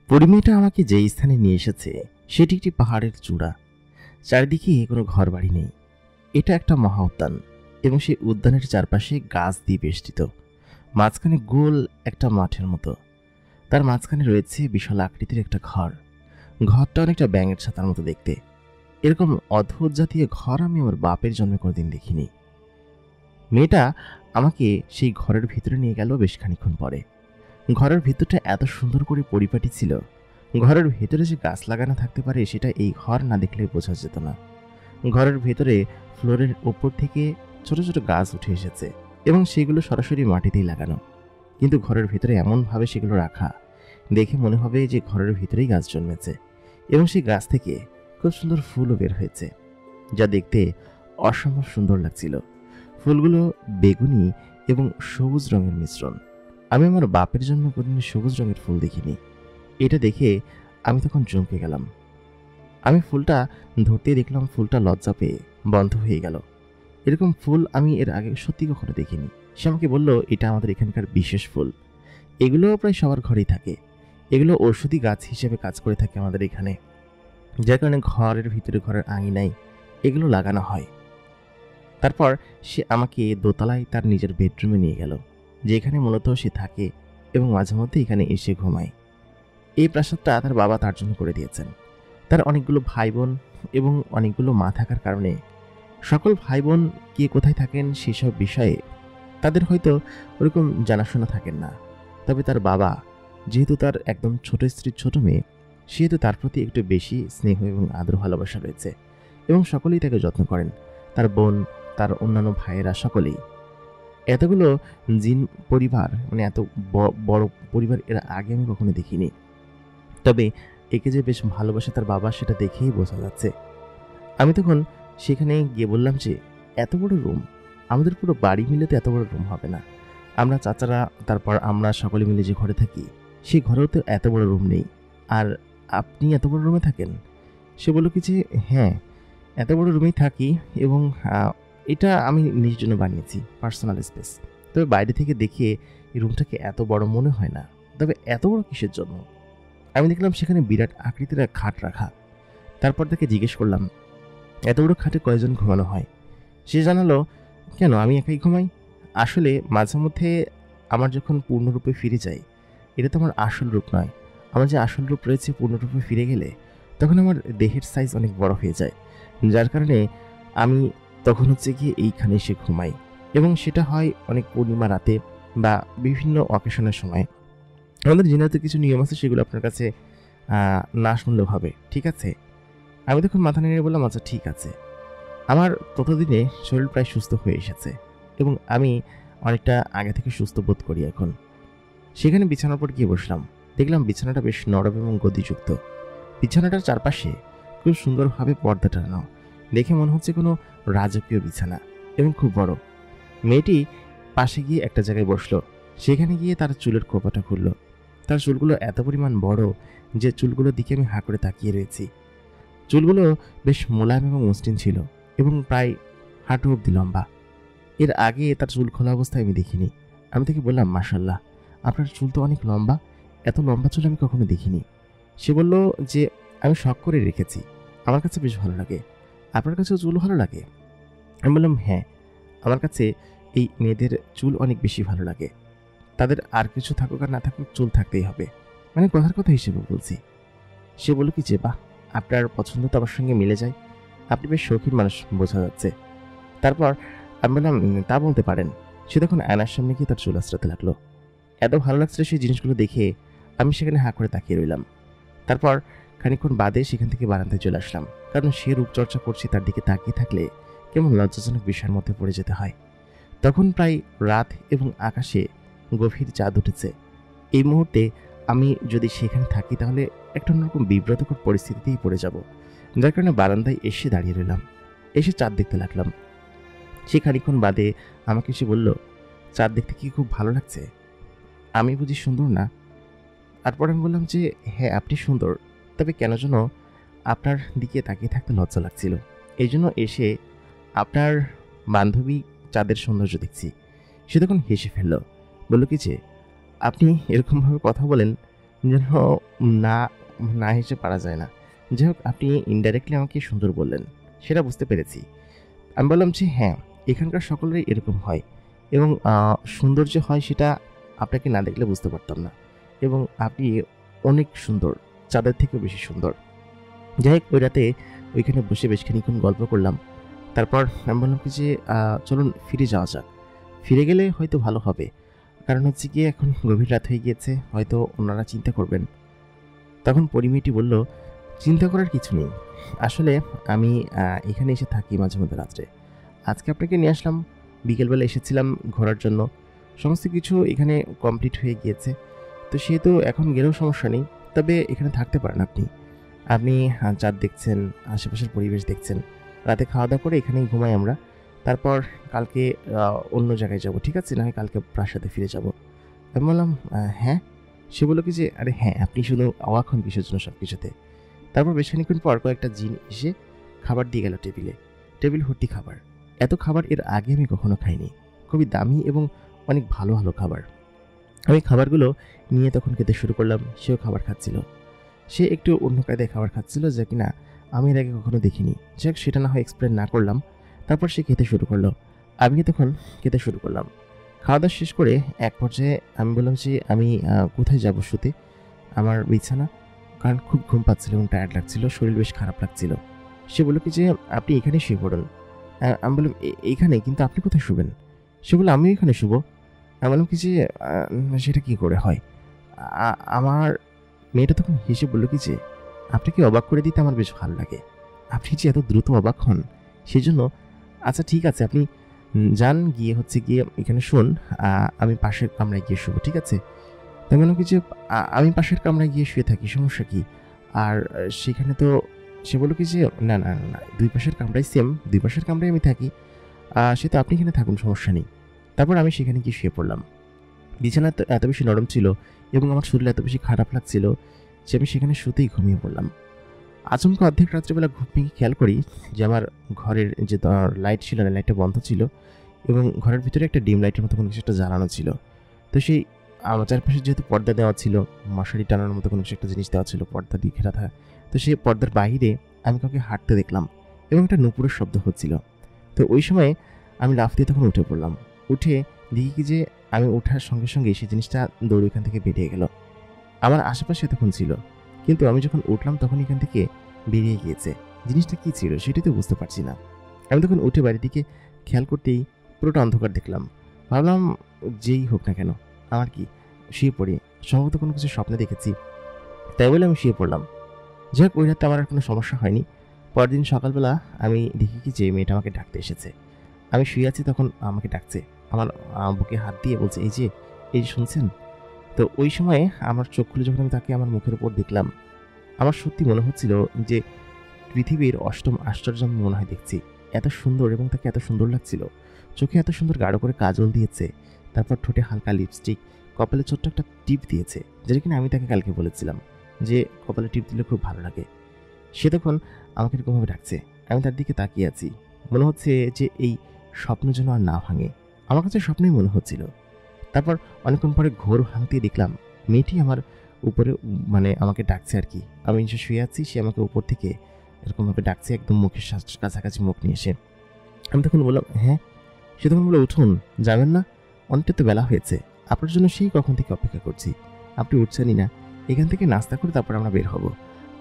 পরিমেয়টা আমাকে যেই স্থানে নিয়ে এসেছে সেটি একটি পাহাড়ের চূড়া। চারিদিকে কোনো ঘরবাড়ি নেই। এটা একটা মহা উদ্যান এবং সেই উদ্যানের চারপাশে গাছ দিয়ে বেষ্টিত। মাঝখানে গোল একটা মাঠের মতো। তার মাঝখানে রয়েছে বিশাল আকৃতির একটা ঘর। ঘরটা অনেকটা ব্যাঙের ছাতার মতো দেখতে। এরকম অদ্ভুত জাতীয় ঘর আমি আমার বাপের জন্মে কোনোদিন দেখিনি। মেয়েটা আমাকে সেই ঘরের ভিতরে নিয়ে গেল বেশ খানিক্ষণ পরে। ঘরের ভিতরটা এত সুন্দর করে পরিপাটি ছিল। ঘরের ভেতরে যে গাছ লাগানো থাকতে পারে সেটা এই ঘর না দেখলে বোঝা যেত না। ঘরের ভেতরে ফ্লোরের ওপর থেকে ছোট ছোট গাছ উঠে এসেছে এবং সেগুলো সরাসরি মাটিতেই লাগানো, কিন্তু ঘরের ভিতরে এমনভাবে সেগুলো রাখা দেখে মনে হবে যে ঘরের ভিতরেই গাছ জন্মেছে এবং সেই গাছ থেকে খুব সুন্দর ফুলও বের হয়েছে, যা দেখতে অসম্ভব সুন্দর লাগছিল। ফুলগুলো বেগুনি এবং সবুজ রঙের মিশ্রণ। আমি আমার বাপের জন্য কোনোদিন সবুজ রঙের ফুল দেখিনি। এটা দেখে আমি তখন চমকে গেলাম। আমি ফুলটা ধরতেই দেখলাম ফুলটা লজ্জা পেয়ে বন্ধ হয়ে গেল। এরকম ফুল আমি এর আগে সত্যি কখনো দেখিনি। সে আমাকে বলল, এটা আমাদের এখানকার বিশেষ ফুল। এগুলো প্রায় সবার ঘরেই থাকে। এগুলো ঔষধি গাছ হিসেবে কাজ করে থাকে আমাদের এখানে, যার কারণে ঘরের ভিতরে, ঘরের আঙিনায় এগুলো লাগানো হয়। তারপর সে আমাকে দোতলায় তার নিজের বেডরুমে নিয়ে গেল, যেখানে মূলত সে থাকে এবং মাঝে মধ্যে এখানে এসে ঘুমায়। এই প্রাসাদটা তার বাবা তার জন্য করে দিয়েছেন। তার অনেকগুলো ভাই বোন এবং অনেকগুলো মা থাকার কারণে সকল ভাই বোন কে কোথায় থাকেন সেসব বিষয়ে তাদের হয়তো ওরকম জানাশোনা থাকেন না। তবে তার বাবা, যেহেতু তার একদম ছোট স্ত্রীর ছোট মেয়ে, সেহেতু তার প্রতি একটু বেশি স্নেহ এবং আদর ভালোবাসা রয়েছে এবং সকলেই তাকে যত্ন করেন। তার বোন, তার অন্যান্য ভাইয়েরা সকলেই। এতগুলো জিন পরিবার, মানে এত বড় পরিবার এর আগে আমি কখনো দেখিনি। তবে একে যে বেশ ভালোবাসে তার বাবা, সেটা দেখেই বোঝা যাচ্ছে। আমি তখন সেখানে গিয়ে বললাম যে, এত বড় রুম, আমাদের পুরো বাড়ি মিলে তো এত বড় রুম হবে না। আমরা চাচারা, তারপর আমরা সকলে মিলে যে ঘরে থাকি, সেই ঘরেও তো এত বড় রুম নেই। আর আপনি এত বড় রুমে থাকেন? সে বলল কি যে, হ্যাঁ, এত বড় রুমেই থাকি এবং এটা আমি নিজের জন্য বানিয়েছি, পার্সোনাল স্পেস। তবে বাইরে থেকে দেখে এই রুমটাকে এত বড় মনে হয় না। তবে এত বড় কিসের জন্য? আমি দেখলাম সেখানে বিরাট আকৃতির এক খাট রাখা। তারপর তাকে জিজ্ঞেস করলাম, এত বড় খাটে কয়জন ঘুমানো হয়? সে জানালো, কেন, আমি একাই ঘুমাই। আসলে মাঝে মধ্যে আমার যখন পূর্ণরূপে ফিরে যাই, এটা তো আমার আসল রূপ নয়। আমার যে আসল রূপ রয়েছে, পূর্ণরূপে ফিরে গেলে তখন আমার দেহের সাইজ অনেক বড় হয়ে যায়, যার কারণে আমি তখন হচ্ছে গিয়ে এইখানে এসে ঘুমাই। এবং সেটা হয় অনেক পূর্ণিমা রাতে বা বিভিন্ন অকেশনের সময়। আমাদের জিনাতে কিছু নিয়ম আছে, সেগুলো আপনার কাছে না শুনলেও হবে, ঠিক আছে? আমি তখন মাথা নেড়ে বললাম, আচ্ছা ঠিক আছে। আমার ততদিনে শরীর প্রায় সুস্থ হয়ে এসেছে এবং আমি অনেকটা আগে থেকে সুস্থ বোধ করি এখন। সেখানে বিছানার পর গিয়ে বসলাম। দেখলাম বিছানাটা বেশ নরম এবং গদিযুক্ত। বিছানাটার চারপাশে খুব সুন্দরভাবে পর্দা টানানো। দেখে মনে হচ্ছে কোনো রাজকীয় বিছানা এবং খুব বড়। মেয়েটি পাশে গিয়ে একটা জায়গায় বসলো। সেখানে গিয়ে তার চুলের খোপাটা খুলল। তার চুলগুলো এত পরিমাণ বড় যে চুলগুলোর দিকে আমি হাঁ করে তাকিয়ে রয়েছি। চুলগুলো বেশ মোলায়েম এবং মসৃণ ছিল এবং প্রায় হাঁটু অবধি লম্বা। এর আগে তার চুল খোলা অবস্থায় আমি দেখিনি। আমি তাকে বললাম, মাশাল্লাহ, আপনার চুল তো অনেক লম্বা, এত লম্বা চুল আমি কখনো দেখিনি। সে বলল যে, আমি শখ করে রেখেছি, আমার কাছে বেশ ভালো লাগে। আপনার কাছেও চুল ভালো লাগে? আমি বললাম, হ্যাঁ, আমার কাছে এই মেয়েদের চুল অনেক বেশি ভালো লাগে। তাদের আর কিছু থাকুক আর না থাকুক, চুল থাকতেই হবে, মানে কথার কথা হিসেবে বলছি। সে বলল কি যে, বাহ, আপনার পছন্দ তো আমার সঙ্গে মিলে যায়, আপনি বেশ শৌখিন মানুষ বোঝা যাচ্ছে। তারপর আমি বললাম, তা বলতে পারেন। সে তখন আয়নার সামনে গিয়ে তার চুল আঁচড়াতে লাগলো। এত ভালো লাগছিল সেই জিনিসগুলো দেখে আমি সেখানে হাঁ করে তাকিয়ে রইলাম। তারপর খানিকক্ষণ বাদে সেখান থেকে বারান্দায় চলে আসলাম, কারণ সে রূপচর্চা করছে, তার দিকে তাকিয়ে থাকলে কেমন লজ্জাজনক বিষয়ের মধ্যে পড়ে যেতে হয়। তখন প্রায় রাত এবং আকাশে গভীর চাঁদ উঠেছে। এই মুহূর্তে আমি যদি সেখানে থাকি তাহলে একটা অন্যরকম বিব্রতকর পরিস্থিতিতেই পড়ে যাব, যার কারণে বারান্দায় এসে দাঁড়িয়ে রইলাম। এসে চাঁদ দেখতে লাগলাম। সে খানিকক্ষণ বাদে আমাকে এসে বলল, চাঁদ দেখতে কি খুব ভালো লাগছে? আমি বুঝি সুন্দর না? তারপর আমি বললাম যে, হ্যাঁ, আপনি সুন্দর, তবে কেন যেন আপনার দিকে তাকিয়ে থাকতে লজ্জা লাগছিল। এই জন্য এসে আপনার বান্ধবী চাঁদের সৌন্দর্য দেখছি। সে তখন হেসে ফেলল, বলল কি যে, আপনি এরকমভাবে কথা বলেন, যেন না না হেসে পারা যায় না। যাই হোক, আপনি ইনডাইরেক্টলি আমাকে সুন্দর বললেন, সেটা বুঝতে পেরেছি। আমি বললাম যে, "হ্যাঁ, এখানকার সকলেরই এরকম হয় এবং সুন্দর যে হয় সেটা আপনাকে না দেখলে বুঝতে পারতাম না এবং আপনি অনেক সুন্দর, চাঁদের থেকেও বেশি সুন্দর।" যাই হোক, ওই রাতে ওইখানে বসে বেশ খানিকক্ষণ গল্প করলাম। তারপর আমি বললাম কি যে, চলুন ফিরে যাওয়া যাক। ফিরে গেলে হয়তো ভালো হবে। কারণ হচ্ছে গিয়ে এখন গভীর রাত হয়ে গিয়েছে, হয়তো ওনারা চিন্তা করবেন। তখন পরিমেয়টি বলল, "চিন্তা করার কিছু নেই। আসলে আমি এখানে এসে থাকি মাঝে মধ্যে রাত্রে। আজকে আপনাকে নিয়ে আসলাম। বিকেলবেলা এসেছিলাম ঘোরার জন্য। সমস্ত কিছু এখানে কমপ্লিট হয়ে গিয়েছে। তো সেহেতু এখন গেলেও সমস্যা নেই। তবে এখানে থাকতে পারেন আপনি। আপনি চাঁদ দেখছেন, আশেপাশের পরিবেশ দেখছেন। রাতে খাওয়া-দাওয়া করে এখানেই ঘুমাই আমরা। তারপর কালকে আ অন্য জায়গায় যাব। ঠিক আছে? না হয় কালকে প্রাসাদে ফিরে যাব।" আমি বললাম, হ্যাঁ?" সে বলল কি যে, "আরে হ্যাঁ, আপনি শুধু অবাক হন কিসের জন্য সবকিছুতে?" তারপর বেশ খানিকক্ষণ পর কয়েকটা জিন এসে খাবার দিয়ে গেল টেবিলে। টেবিল ভর্তি খাবার। এত খাবার এর আগে আমি কখনো খাইনি। খুবই দামি এবং অনেক ভালো, ভালো খাবার। আমি খাবারগুলো নিয়ে তখন খেতে শুরু করলাম। সেও খাবার খাচ্ছিল। সে একটু অন্য কায়দায় খাবার খাচ্ছিল যা কিনা আমি এর আগে কখনো দেখিনি। যাক, সেটা না হয় এক্সপ্লেন না করলাম। তারপর সে খেতে শুরু করলো। আমিও তখন খেতে শুরু করলাম। খাওয়া-দাওয়া শেষ করে এক পর্যায়ে আমি বললাম যে, "আমি কোথায় যাব শুতে?" "আমার বিছানা।" কারণ খুব ঘুম পাচ্ছিল এবং টায়ার্ড লাগছিল। শরীর বেশ খারাপ লাগছিল। সে বলল কি যে, "আপনি এখানেই শুয়ে পড়ুন।" আমি বললাম, "এইখানে? কিন্তু আপনি কোথায় শুবেন?" সে বলল, "আমিও এখানে শুবো।" আমি বললাম কি যে, সেটা কি করে হয়?" আমার মেয়েটা তখন হেসে বলল কি যে, "আপনাকে অবাক করে দিতে আমার বেশ ভালো লাগে। আপনি যে এত দ্রুত অবাক হন, সেজন্য আচ্ছা ঠিক আছে, আপনি যান, গিয়ে হচ্ছে গিয়ে এখানে শোন, আমি পাশের কামরায় গিয়ে শোবো। ঠিক আছে?" তো আমি বললাম কি যে, আমি পাশের কামরায় গিয়ে শুয়ে থাকি, সমস্যা কি?" আর সেখানে তো সে বলল কি যে, "না, না, না, না, ২ পাশের কামরাই সেম, ২ পাশের কামরায় আমি থাকি। সে তো আপনি এখানে থাকুন, সমস্যা নেই।" তারপর আমি সেখানে গিয়ে শুয়ে পড়লাম। বিছানা এত বেশি নরম ছিল এবং আমার শরীর এত বেশি খারাপ লাগছিল যে আমি সেখানে শুতেই ঘুমিয়ে পড়লাম। আচমকা অর্ধেক রাত্রিবেলা ঘুম ভেঙে খেয়াল করি যে আমার ঘরের যে লাইট ছিল না, লাইটটা বন্ধ ছিল এবং ঘরের ভিতরে একটা ডিম লাইটের মতো কোনো কিছু একটা জ্বালানো ছিল। তো সেই আমার চারপাশে যেহেতু পর্দা দেওয়া ছিল, মশারি টানানোর মতো কোনো কিছু একটা জিনিস দেওয়া ছিল, পর্দা দিয়ে ঘেরা থাকা। তো সেই পর্দার বাহিরে আমি কাউকে হাঁটতে দেখলাম এবং একটা নূপুরের শব্দ হচ্ছিল। তো ওই সময় আমি লাফ দিয়ে তখন উঠে পড়লাম। উঠে দেখি কি যে আমি ওঠার সঙ্গে সঙ্গেই সেই জিনিসটা দৌড়ে ওখান থেকে বেরিয়ে গেল। আমার আশেপাশে তখন ছিল। কিন্তু আমি যখন উঠলাম তখন এখান থেকে বেরিয়ে গিয়েছে। জিনিসটা কি ছিল সেটাই তো বুঝতে পারছি না। আমি তখন উঠে বাড়ির দিকে খেয়াল করতেই পুরোটা অন্ধকার দেখলাম। ভাবলাম যেই হোক না কেন, আমার কি, শুয়ে পড়ি। সম্ভবত কোনো কিছু স্বপ্নে দেখেছি। তাই বলে আমি শুয়ে পড়লাম। যাই হোক, ওই রাতে আমার আর কোনো সমস্যা হয়নি। পরদিন সকালবেলা আমি দেখি কি যে মেয়েটা আমাকে ডাকতে এসেছে। আমি শুয়ে আছি তখন আমাকে ডাকছে। আমার বুকে হাত দিয়ে বলছে, এই যে শুনছেন?" তো ওই সময়ে আমার চোখ খুলে যখন আমি তাকে আমার মুখের উপর দেখলাম, আমার সত্যি মনে হচ্ছিল যে পৃথিবীর অষ্টম আশ্চর্য আমি মনে হয় দেখছি। এত সুন্দর এবং তাকে এত সুন্দর লাগছিল। চোখে এত সুন্দর গাঢ় করে কাজল দিয়েছে। তারপর ঠোঁটে হালকা লিপস্টিক, কপালে ছোট্ট একটা টিপ দিয়েছে। যেটা কিনা আমি তাকে কালকে বলেছিলাম যে কপালে টিপ দিলে খুব ভালো লাগে। সে তখন আমাকে এরকমভাবে ডাকছে। আমি তার দিকে তাকিয়ে আছি। মনে হচ্ছে যে এই স্বপ্ন যেন আর না ভাঙে। আমার কাছে স্বপ্নই মনে হচ্ছিল। তারপর অনেকক্ষণ পরে ঘোর ভাঙতেই দেখলাম মেয়েটি আমার উপরে মানে আমাকে ডাকছে আর কি। আমি নিচে শুয়ে আছি, সে আমাকে উপর থেকে এরকমভাবে ডাকছে একদম মুখের কাছাকাছি মুখ নিয়ে এসে। আমি তখন বললাম, "হ্যাঁ?" সে তখন বলল, "উঠুন, যাবেন না? অনেকটা তো বেলা হয়েছে। আপনার জন্য সেই কখন থেকে অপেক্ষা করছি। আপনি উঠছেনই না। এখান থেকে নাস্তা করে তারপর আমরা বের হব।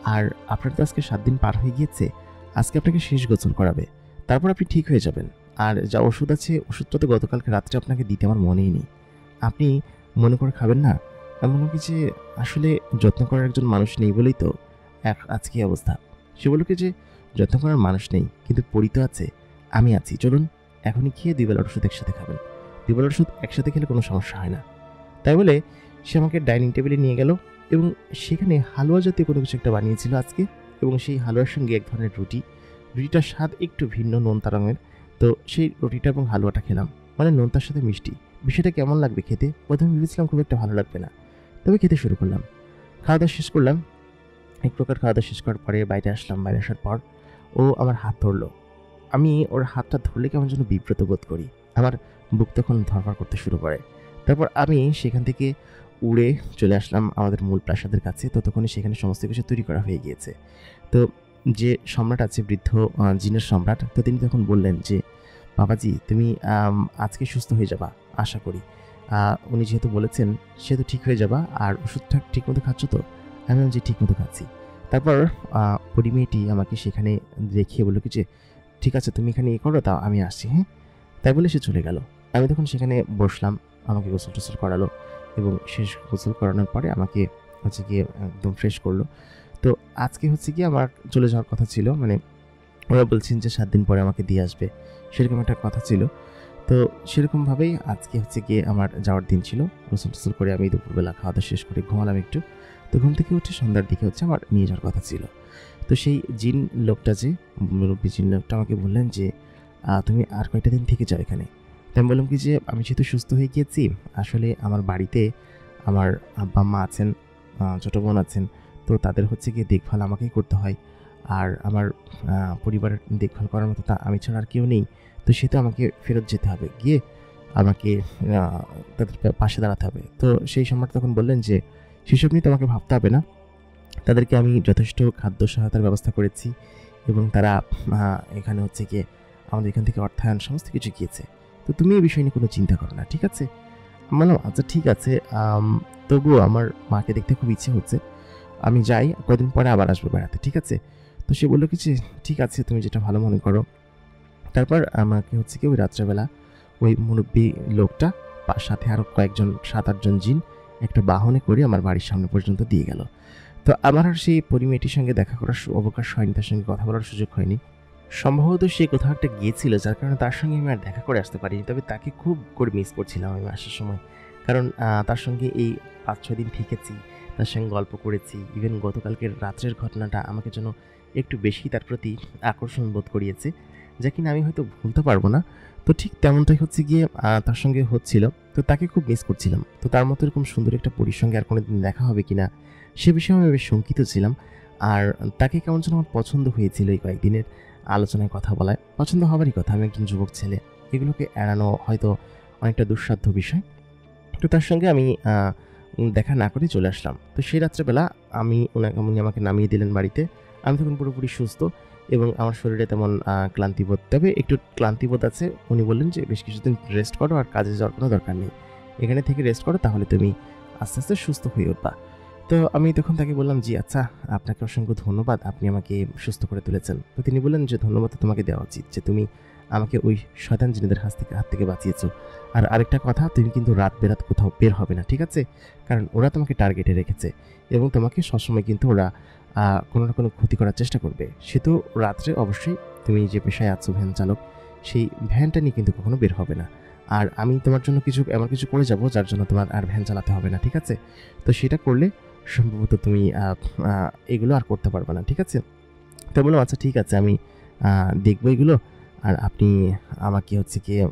আর আপনার তো আজকে ৭ দিন পার হয়ে গিয়েছে। আজকে আপনাকে শেষ গোসল করাবে। তারপর আপনি ঠিক হয়ে যাবেন। আর যা ওষুধ আছে, ওষুধটা তো গতকালকে রাত্রে আপনাকে দিতে আমার মনেই নেই। আপনি মনে করে খাবেন না?" আমি বললাম কি যে, "আসলে যত্ন করার একজন মানুষ নেই বলেই তো আজকে এই অবস্থা।" সে বলল কি যে, "যত্ন করার মানুষ নেই, কিন্তু পরি তো আছে। আমি আছি। চলুন, এখনই খেয়ে ২ বেলার ওষুধ একসাথে খাবেন। ২ বেলার ওষুধ একসাথে খেলে কোনো সমস্যা হয় না।" তাই বলে সে আমাকে ডাইনিং টেবিলে নিয়ে গেল এবং সেখানে হালুয়া জাতীয় কোনো কিছু একটা বানিয়েছিল আজকে এবং সেই হালুয়ার সঙ্গে এক ধরনের রুটি। রুটিটার স্বাদ একটু ভিন্ন, নোনতা রঙের। তো সেই রুটিটা এবং হালুয়াটা খেলাম। মানে নোনতার সাথে মিষ্টি। বিষয়টা কেমন লাগবে খেতে? ১ম এ ভেবেছিলাম খুব একটা ভালো লাগবে না। তবে খেতে শুরু করলাম। খাওয়া-দাওয়া শেষ করলাম। এক প্রকার খাওয়া-দাওয়া শেষ করার পরে বাইরে আসলাম। বাইরে আসার পর ও আমার হাত ধরল। আমি ওর হাতটা ধরলে কেমন যেন বিব্রত বোধ করি। আমার বুক তখন ধড়ফড় করতে শুরু করে। তারপর আমি সেখান থেকে উড়ে চলে আসলাম আমাদের মূল প্রাসাদের কাছে। ততক্ষণে সেখানে সমস্ত কিছু তৈরি করা হয়ে গিয়েছে। তো যে সম্রাট আছে, বৃদ্ধ জিনের সম্রাট, তো তিনি তখন বললেন যে, বাবাজি তুমি আজকে সুস্থ হয়ে যাবা আশা করি। উনি যেহেতু বলেছেন সেহেতু ঠিক হয়ে যাবা। আর ওষুধটা ঠিকমতো খাচ্ছ তো? আমি বললাম যে ঠিকমতো খাচ্ছি। তারপর পরী মেয়েটি আমাকে সেখানে দেখিয়ে বলল কি যে, ঠিক আছে তুমি এখানে করো, তাও আমি আসছি, হ্যাঁ? তাই বলে সে চলে গেল। আমি তখন সেখানে বসলাম, আমাকে গোসল টোসল করালো এবং শেষ গোসল করানোর পরে আমাকে হচ্ছে গিয়ে একদম ফ্রেশ করলো। তো আজকে হচ্ছে গিয়ে আমার চলে যাওয়ার কথা ছিল, মানে ওরা বলছেন যে 7 দিন পরে আমাকে দিয়ে আসবে, সেরকম একটা কথা ছিল। তো সেরকমভাবেই আজকে হচ্ছে গিয়ে আমার যাওয়ার দিন ছিল। গোসল টোসল করে আমি দুপুরবেলা খাওয়া দাওয়া শেষ করে ঘুমালাম একটু। তো ঘুম থেকে উঠে সন্ধ্যার দিকে হচ্ছে আমার নিয়ে যাওয়ার কথা ছিল। তো সেই জিন লোকটা, যে মুরব্বী জিন লোকটা, আমাকে বললেন যে তুমি আর কয়টা দিন থেকে যাও এখানে। তো আমি বললাম কি যে, আমি যেহেতু সুস্থ হয়ে গিয়েছি, আসলে আমার বাড়িতে আমার আব্বা আম্মা আছেন, ছোটো বোন আছেন, তো তাদের হচ্ছে গিয়ে দেখভাল আমাকেই করতে হয়। আর আমার পরিবারের দেখভাল করার মতো তা আমি ছাড়া আর কেউ নেই। তো সেহেতু আমাকে ফেরত যেতে হবে, গিয়ে আমাকে তাদের পাশে দাঁড়াতে হবে। তো সেই সম্রাট তখন বললেন যে, সেসব নিয়ে তোমাকে ভাবতে হবে না, তাদেরকে আমি যথেষ্ট খাদ্য সহায়তার ব্যবস্থা করেছি এবং তারা এখানে হচ্ছে গিয়ে আমাদের এখান থেকে অর্থায়ন সমস্ত কিছু গিয়েছে। তো তুমি এই বিষয় নিয়ে কোনো চিন্তা করো না, ঠিক আছে? আমি বললাম আচ্ছা ঠিক আছে, তবুও আমার মাকে দেখতে খুব ইচ্ছে হচ্ছে, আমি যাই, কয়েকদিন পরে আবার আসবো বেড়াতে, ঠিক আছে? তো সে বললো কি যে, ঠিক আছে তুমি যেটা ভালো মনে করো। তারপর আমাকে হচ্ছে কি ওই রাত্রেবেলা ওই মুরব্বী লোকটা সাথে আরও কয়েকজন 7-8 জন জিন একটা বাহনে করে আমার বাড়ির সামনে পর্যন্ত দিয়ে গেল। তো আমার আর সেই পরিমেয়েটির সঙ্গে দেখা করার অবকাশ হয়নি, তার সঙ্গে কথা বলার সুযোগ হয়নি। সম্ভবত সে কোথাও একটা গিয়েছিল, যার কারণে তার সঙ্গে আমি আর দেখা করে আসতে পারিনি। তবে তাকে খুব করে মিস করছিলাম আমি আসার সময়। কারণ তার সঙ্গে এই 5-6 দিন থেকেছি, তার সঙ্গে গল্প করেছি। ইভেন গতকালকের রাত্রের ঘটনাটা আমাকে যেন একটু বেশি তার প্রতি আকর্ষণ বোধ করিয়েছে, যা কিনা আমি হয়তো ভুলতে পারবো না। তো ঠিক তেমনটাই হচ্ছে গিয়ে তার সঙ্গে হচ্ছিল। তো তাকে খুব মিস করছিলাম। তো তার মতো এরকম সুন্দর একটা পরীর সঙ্গে আর কোনোদিন দেখা হবে কিনা সে বিষয়ে আমি বেশ শঙ্কিত ছিলাম। আর তাকে কেমন যেন আমার পছন্দ হয়েছিল এই কয়েকদিনের আলোচনায় কথা বলায়। পছন্দ হবারই কথা, আমি একজন যুবক ছেলে। এগুলোকে এড়ানো হয়তো অনেকটা দুঃসাধ্য বিষয়। তো তার সঙ্গে আমি দেখা না করে চলে আসলাম। তো সেই রাত্রেবেলা উনি আমাকে নামিয়ে দিলেন বাড়িতে। আমি তখন পুরোপুরি সুস্থ এবং আমার শরীরে তেমন ক্লান্তিবোধ, তবে একটু ক্লান্তিবোধ আছে। উনি বললেন যে, বেশ কিছুদিন রেস্ট করো, আর কাজে যাওয়ার কোনো দরকার নেই। এখানে থেকে রেস্ট করো, তাহলে তুমি আস্তে আস্তে সুস্থ হয়ে উঠবা। তো আমি তখন তাকে বললাম, জি আচ্ছা, আপনাকে অসংখ্য ধন্যবাদ, আপনি আমাকে সুস্থ করে তুলেছেন। তো তিনি বললেন যে, ধন্যবাদ তো তোমাকে দেওয়া উচিত যে তুমি আমাকে ওই শয়তান জিনেদের হাত থেকে বাঁচিয়েছো। আর আরেকটা কথা, তুমি কিন্তু রাত বেরাত কোথাও বের হবে না, ঠিক আছে? কারণ ওরা তোমাকে টার্গেটে রেখেছে এবং তোমাকে সবসময় কিন্তু ওরা কোনো না কোনো ক্ষতি করার চেষ্টা করবে। সে তো রাত্রে অবশ্যই তুমি যে পেশায় আছো ভ্যান চালক, সেই ভ্যানটা নিয়ে কিন্তু কখনো বের হবে না। আর আমি তোমার জন্য এমন কিছু করে যাব যার জন্য তোমার আর ভ্যান চালাতে হবে না, ঠিক আছে? তো সেটা করলে সম্ভবত তুমি এগুলো আর করতে পারবে না, ঠিক আছে? তো বললাম আচ্ছা ঠিক আছে, আমি দেখবো এগুলো। আর আপনি আমাকে হচ্ছে গিয়ে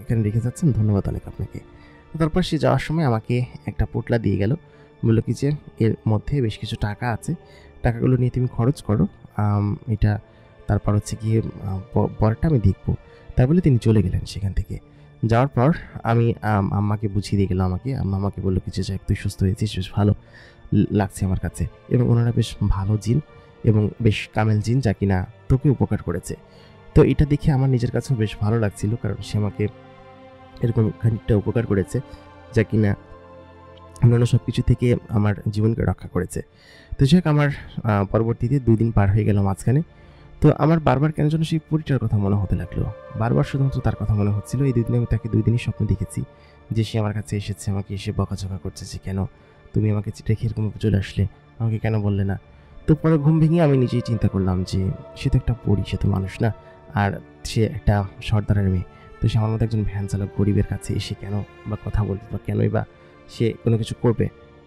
এখানে রেখে যাচ্ছেন, ধন্যবাদ অনেক আপনাকে। তো তারপর সে যাওয়ার সময় আমাকে একটা পোটলা দিয়ে গেল। বলল কি যে, এর মধ্যে বেশ কিছু টাকা আছে, টাকাগুলো নিয়ে তুমি খরচ করো। এটা তারপর হচ্ছে গিয়ে পরেরটা আমি দেখবো। তাই বলে তিনি চলে গেলেন সেখান থেকে। যাওয়ার পর আমি আম্মাকে বুঝিয়ে দিয়ে গেলাম আমাকে। আম্মা আমাকে বলল কি যে, যাক তুই সুস্থ হয়েছিস, বেশ ভালো লাগছে আমার কাছে। এবং ওনারা বেশ ভালো জিন এবং বেশ কামেল জিন, যা কিনা তোকে উপকার করেছে। তো এটা দেখে আমার নিজের কাছেও বেশ ভালো লাগছিল, কারণ সে আমাকে এরকম খানিকটা উপকার করেছে, যা কিনা অন্যান্য সব কিছু থেকে আমার জীবনকে রক্ষা করেছে। তো যাক, আমার পরবর্তীতে 2 দিন পার হয়ে গেল মাঝখানে। তো আমার বারবার কেন যেন সেই পরীটার কথা মনে হতে লাগলো। বারবার শুধুমাত্র তার কথা মনে হচ্ছিল। এই 2 দিনে আমি তাকে 2 দিনই স্বপ্ন দেখেছি যে সে আমার কাছে এসেছে, আমাকে এসে বকাঝকা করছে যে, কেন তুমি আমাকে রেখে এরকম চলে আসলে, আমাকে কেন বললে না? তো পরে ঘুম ভেঙে আমি নিজেই চিন্তা করলাম যে, সে তো একটা পরী, সে তো মানুষ না। আর সে একটা সর্দারের মেয়ে। তো সে আমার মতো একজন ভ্যান চালক গরিবের কাছে এসে কেন বা কথা বলবে, বা কেনই বা সে কোনো কিছু করবে?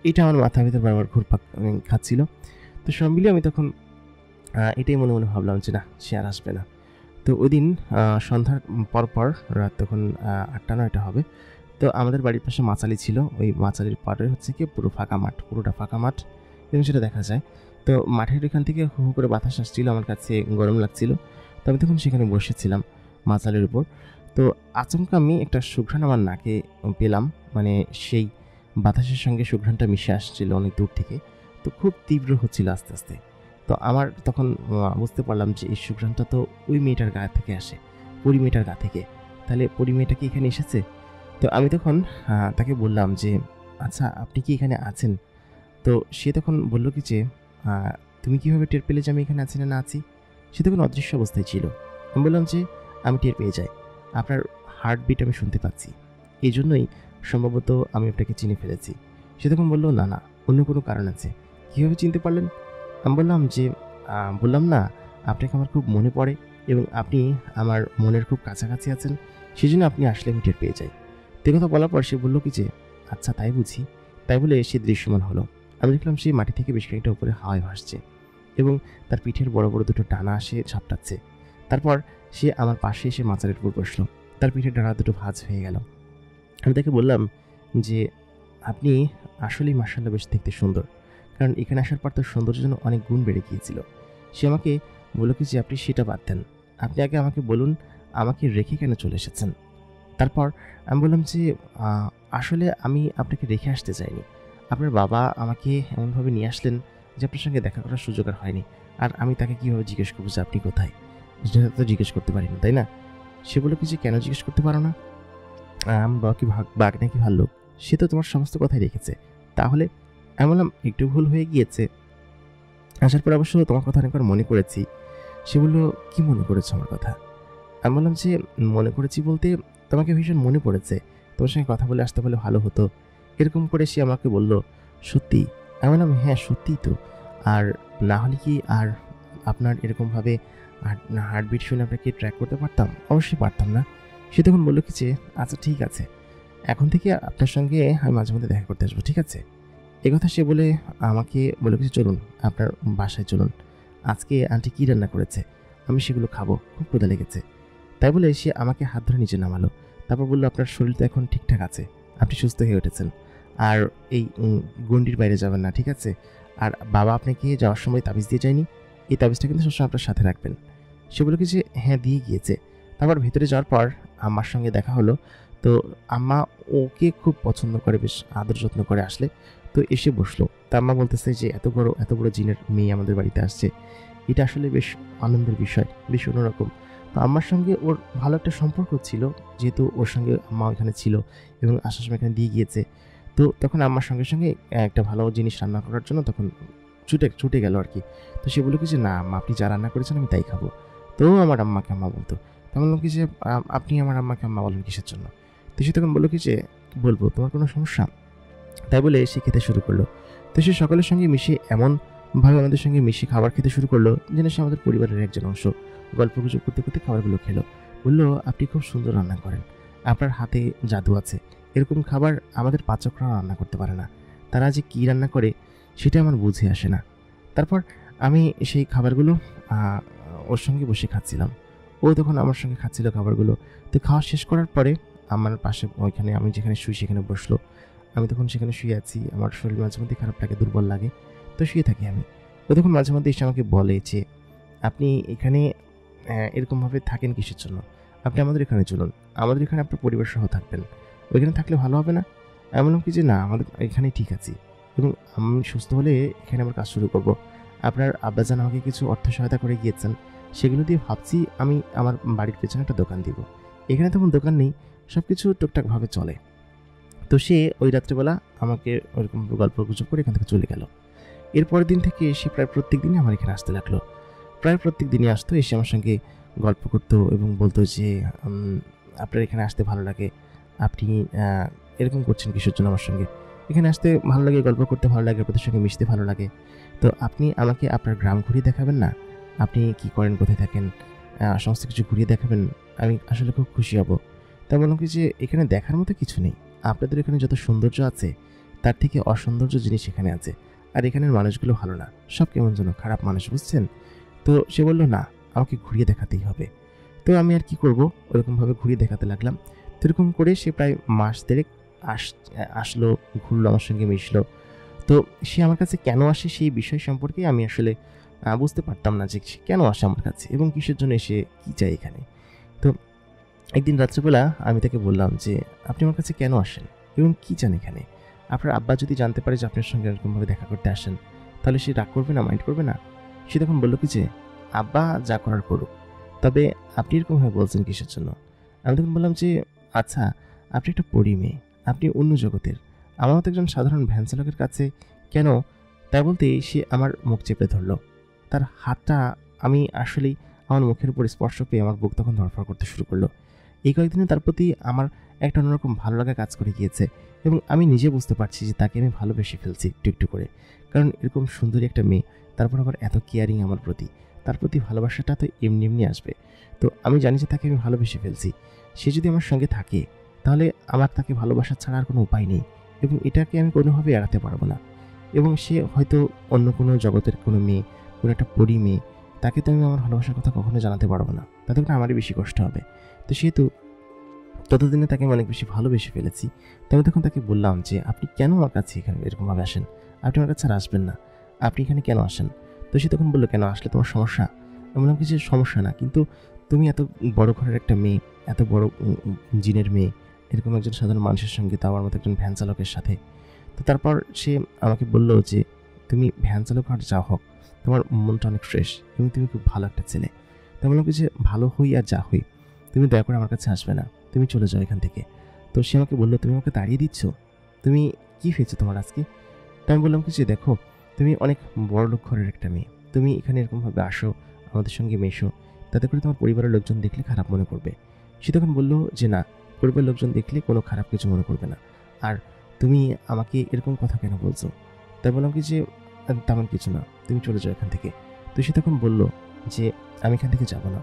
এটা আমার মাথার ভিতর বারবার ঘুরপাক খাচ্ছিল। তো সব মিলিয়ে আমি তখন এটাই মনে মনে ভাবলাম যে, না, সে আর আসবে না। তো ওই দিন সন্ধ্যার পর রাত তখন 8টা-9টা হবে। তো আমাদের বাড়ির পাশে মাচালি ছিল। ওই মাচালির পাড়ে হচ্ছে কি পুরো ফাঁকা মাঠ, পুরোটা ফাঁকা মাঠ এবং সেটা দেখা যায়। তো মাঠের এখান থেকে হু হু করে বাতাস আসছিল, আমার কাছে গরম লাগছিল। তো আমি তখন সেখানে বসেছিলাম মাচালির উপর। তো আচমকা আমি একটা সুঘ্রাণ আমার নাকে পেলাম, মানে সেই বাতাসের সঙ্গে সুঘ্রাণটা মিশে আসছিল অনেক দূর থেকে, তো খুব তীব্র হচ্ছিল আস্তে আস্তে। তো আমার তখন বুঝতে পারলাম যে এই সুঘ্রাণটা তো ওই মেয়েটার গা থেকে আসে, পরি মেয়েটার গা থেকে। তাহলে পরি মেয়েটা কি এখানে এসেছে? তো আমি তখন তাকে বললাম যে, আচ্ছা আপনি কি এখানে আছেন? তো সে তখন বলল কি যে, তুমি কীভাবে টের পেলে যে আমি এখানে আছি না না আছি? সে তখন অদৃশ্য অবস্থায় ছিল। আমি বললাম যে, আমি টের পেয়ে যাই, আপনার হার্টবিট আমি শুনতে পাচ্ছি, এই জন্যই সম্ভবত আমি আপনাকে চিনে ফেলেছি। সে তখন বলল, না না, অন্য কোনো কারণ আছে। কীভাবে চিনতে পারলেন? আমি বললাম যে, বললাম না আপনাকে আমার খুব মনে পড়ে এবং আপনি আমার মনের খুব কাছাকাছি আছেন, সেজন্য আপনি আসলে আমি টের পেয়ে যাই। তো কথা বলার পর সে বলল কি যে, আচ্ছা তাই বুঝি। তাই বলে সে দৃশ্যমান হলো। আমি দেখলাম সে মাটি থেকে বেশ খানিকটা উপরে হাওয়ায় ভাসছে এবং তার পিঠের বড় বড় দুটো ডানা সে ঝাপটাচ্ছে। তারপর সে আমার পাশে এসে মাচারের উপর বসলো। তার পিঠের ডানা দুটো ভাঁজ হয়ে গেল। আমি তাকে বললাম যে, আপনি আসলেই মাশাআল্লাহ বেশ দেখতে সুন্দর, কারণ এখানে আসার পর তার সৌন্দর্যের জন্য অনেক গুণ বেড়ে গিয়েছিল। সে আমাকে বলল কি যে, আপনি সেটা বাদ দেন, আপনি আগে আমাকে বলুন আমাকে রেখে কেন চলে এসেছেন? তারপর আমি বললাম যে, আসলে আমি আপনাকে রেখে আসতে চাইনি। আপনার বাবা আমাকে এমনভাবে নিয়ে আসলেন যে আপনার সঙ্গে দেখা করার সুযোগ আর হয়নি। আর আমি তাকে কীভাবে জিজ্ঞেস করবো যে আপনি কোথায়? সেটা তো জিজ্ঞেস করতে পারি না, তাই না? সে বলল কি যে, কেন জিজ্ঞেস করতে পারো না? আমার বাবা কি বাঘ নাকি ভাল্লুক? সে তো তোমার সমস্ত কথাই রেখেছে। তাহলে? আমি বললাম, একটু ভুল হয়ে গিয়েছে। আসার পর অবশ্য তোমার কথা অনেকবার মনে করেছি। সে বলল, কি মনে করেছো আমার কথা? আমি বললাম যে, মনে করেছি বলতে তোমাকে ভীষণ মনে পড়েছে। তোমার সঙ্গে কথা বলে আসতে পারলে ভালো হতো। এরকম করে সে আমাকে বলল, সত্যি? আমি বললাম, হ্যাঁ সত্যিই তো। আর না হলে কি আর আপনার এরকমভাবে হার্টবিট শুনে আপনাকে ট্র্যাক করতে পারতাম? অবশ্যই পারতাম না। সে তখন বলল কি যে, আচ্ছা ঠিক আছে, এখন থেকে আপনার সঙ্গে আমি মাঝে মধ্যে দেখা করতে আসবো, ঠিক আছে? একথা সে বলে আমাকে বলল কি, চলুন আপনার বাসায় চলুন। আজকে আন্টি কী রান্না করেছে, আমি সেগুলো খাবো, খুব ক্ষুধা লেগেছে। তাই বলে সে আমাকে হাত ধরে নিচে নামালো। তারপর বলল, আপনার শরীর তো এখন ঠিকঠাক আছে, আপনি সুস্থ হয়ে উঠেছেন। আর এই গণ্ডির বাইরে যাবেন না, ঠিক আছে? আর বাবা আপনাকে যাওয়ার সময় তাবিজ দিয়ে যায়নি? এই তাবিজটা কিন্তু সবসময় আপনার সাথে রাখবেন। সে বলল কি যে, হ্যাঁ দিয়ে গিয়েছে। তারপর ভেতরে যাওয়ার পর আম্মার সঙ্গে দেখা হলো। তো আম্মা ওকে খুব পছন্দ করে, বেশ আদর যত্ন করে আসলে। তো এসে বসলো। তা আম্মা বলতেছে যে, এত বড় জিনের মেয়ে আমাদের বাড়িতে আসছে। এটা আসলে বেশ আনন্দের বিষয়, বেশ অন্যরকম। তো আম্মার সঙ্গে ওর ভালো একটা সম্পর্ক ছিল, যেহেতু ওর সঙ্গে আম্মা ওখানে ছিল এবং আসার সময় এখানে দিয়ে গিয়েছে। তো তখন আম্মার সঙ্গে একটা ভালো জিনিস রান্না করার জন্য তখন ছুটে গেল আরকি। তো সে বলল কি যে, না আম্মা আপনি যা রান্না করেছেন আমি তাই খাবো। তো আমার আম্মাকে আম্মা বলতো। তো আমি বললাম কি যে, আপনি আমার আম্মাকে আম্মা বলেন কিসের জন্য? তো সে তখন বলল কি যে, বলবো, তোমার কোনো সমস্যা? তাই বলে সে খেতে শুরু করলো। তো সে সকলের সঙ্গে মিশে এমনভাবে আমাদের সঙ্গে মিশে খাবার খেতে শুরু করলো যেন সে আমাদের পরিবারের একজন অংশ। গল্পগুজব করতে করতে খাবারগুলো খেলো। বলল, আপনি খুব সুন্দর রান্না করেন, আপনার হাতে জাদু আছে। এরকম খাবার আমাদের পাচকরা রান্না করতে পারে না। তারা যে কী রান্না করে সেটা আমার বুঝে আসে না। তারপর আমি সেই খাবারগুলো ওর সঙ্গে বসে খাচ্ছিলাম। ও তখন আমার সঙ্গে খাচ্ছিল খাবারগুলো। তো খাওয়া শেষ করার পরে আমার পাশে ওইখানে আমি যেখানে শুই সেখানে বসলো। আমি তখন সেখানে শুয়ে আছি। আমার শরীর মাঝে মধ্যেই খারাপ লাগে, দুর্বল লাগে। তো শুয়ে থাকি আমি। ও তখন মাঝে মধ্যে এসে আমাকে বলে যে, আপনি এখানে এরকমভাবে থাকেন কিসের জন্য? আপনি আমাদের এখানে চলুন। আমাদের এখানে আপনার পরিবার সহ থাকবেন। ওইখানে থাকলে ভালো হবে না? আমি বললাম কি যে, না আমাদের এখানেই ঠিক আছি এবং আমি সুস্থ হলে এখানে আমার কাজ শুরু করব। আপনার আব্বাজান আমাকে কিছু অর্থ সহায়তা করে গিয়েছেন। সেগুলো দিয়ে ভাবছি আমি আমার বাড়ির পেছনে একটা দোকান দিব। এখানে তেমন দোকান নেই, সবকিছু টুকটাকভাবে চলে। তো সে ওই রাত্রেবেলা আমাকে ওইরকম গল্পগুজব করে এখান থেকে চলে গেল। এর পরের দিন থেকে সে প্রায় প্রত্যেক দিনই আমার এখানে আসতে লাগলো। প্রায় প্রত্যেক দিনই আসতো, এসে আমার সঙ্গে গল্প করতো এবং বলতো যে, আপনার এখানে আসতে ভালো লাগে, আপনি এরকম করছেন কিসের জন্য আমার সঙ্গে? এখানে আসতে ভালো লাগে, গল্প করতে ভালো লাগে, আপনাদের সঙ্গে মিশতে ভালো লাগে। তো আপনি আমাকে আপনার গ্রাম ঘুরিয়ে দেখাবেন না? আপনি কী করেন, কোথায় থাকেন, সমস্ত কিছু ঘুরিয়ে দেখাবেন? আমি আসলে খুব খুশি হব। তা বললাম কি যে, এখানে দেখার মতো কিছু নেই। আপনাদের এখানে যত সৌন্দর্য আছে তার থেকে অসৌন্দর্য জিনিস এখানে আছে। আর এখানের মানুষগুলো ভালো না, সব কেমন যেন খারাপ মানুষ, বুঝছেন? তো সে বলল, না আমাকে ঘুরিয়ে দেখাতেই হবে। তো আমি আর কি করব, ওরকমভাবে ঘুরিয়ে দেখাতে লাগলাম। তো এরকম করে সে প্রায় মাস দেড়েক আসলো, ঘুরলো, আমার সঙ্গে মিশলো। তো সে আমার কাছে কেন আসে সেই বিষয় সম্পর্কে আমি আসলে বুঝতে পারতাম না যে সে কেন আসে আমার কাছে এবং কিসের জন্য এসে কী চায় এখানে। তো একদিন রাত্রেবেলা আমি তাকে বললাম যে, আপনি আমার কাছে কেন আসেন এবং কী চান এখানে? আপনার আব্বা যদি জানতে পারে যে আপনার সঙ্গে এরকমভাবে দেখা করতে আসেন, তাহলে সে রাগ করবে না, মাইন্ড করবে না? সে তখন বলল কি যে, আব্বা যা করার করুক, তবে আপনি এরকমভাবে বলছেন কিসের জন্য? আমি তখন বললাম যে, আচ্ছা, আপনি একটা পরী মেয়ে, আপনি অন্য জগতের, আমার মতো একজন সাধারণ ভ্যান চালকের কাছে কেন? তাই বলতেই সে আমার মুখ চেপে ধরল। তার হাতটা আমি আসলেই আমার মুখের উপর স্পর্শ পেয়ে আমার বুক তখন ধড়ফড় করতে শুরু করলো। এই কয়েকদিনে তার প্রতি আমার একটা অন্যরকম ভালো লাগা কাজ করে গিয়েছে, এবং আমি নিজে বুঝতে পারছি যে তাকে আমি ভালোবেসে ফেলছি একটু একটু করে। কারণ এরকম সুন্দরী একটা মেয়ে, তারপর আবার এত কেয়ারিং আমার প্রতি, তার প্রতি ভালোবাসাটা তো এমনি এমনি আসবে। তো আমি জানি যে তাকে আমি ভালোবেসে ফেলছি। সে যদি আমার সঙ্গে থাকে, তাহলে আমার তাকে ভালোবাসা ছাড়া আর কোনো উপায় নেই, এবং এটাকে আমি কোনোভাবে এড়াতে পারবো না। এবং সে হয়তো অন্য কোনো জগতের কোনো মেয়ে, কোনো একটা পরী মেয়ে, তাকে তো আমি আমার ভালোবাসার কথা কখনো জানাতে পারবো না, তাতে করে আমারই বেশি কষ্ট হবে। তো সেহেতু ততদিনে তাকে আমি অনেক বেশি ভালোবেসে ফেলেছি। তো আমি তখন তাকে বললাম যে, আপনি কেন আমার কাছে এখানে এরকমভাবে আসেন? আপনি আমার কাছে আর আসবেন না, আপনি এখানে কেন আসেন? তো সে তখন বললো, কেন আসলে তোমার সমস্যা? আমি বললাম কি যে, সমস্যা না, কিন্তু তুমি এত বড় ঘরের একটা মেয়ে, এত বড় জিনের মেয়ে, এরকম একজন সাধারণ মানুষের সঙ্গে, তাও আমার মতো একজন ভ্যান চালকের সাথে। তো তারপর সে আমাকে বলল যে, তুমি ভ্যান চালক আর যা হোক, তোমার মনটা অনেক ফ্রেশ এবং তুমি খুব ভালো একটা ছেলে। তো বললাম কি যে, ভালো হই আর যা হই, তুমি দয়া করে আমার কাছে আসবে না, তুমি চলে যাও এখান থেকে। তো সে আমাকে বলল, তুমি আমাকে তাড়িয়ে দিচ্ছ? তুমি কি হয়েছে তোমার আজকে? তো আমি বললাম কি যে, দেখো, তুমি অনেক বড় লোক ঘরের একটা মেয়ে, তুমি এখানে এরকমভাবে আসো, আমাদের সঙ্গে মেশো, তাতে করে তোমার পরিবারের লোকজন দেখলে খারাপ মনে করবে। সে তখন বলল যে, না, পরিবারের লোকজন দেখলে কোনো খারাপ কিছু মনে করবে না। আর তুমি আমাকে এরকম কথা কেন বলছো? তাই বললাম কি যে, তেমন কিছু না, তুমি চলে যাও এখান থেকে। তো সে তখন বলল যে, আমি এখান থেকে যাব না,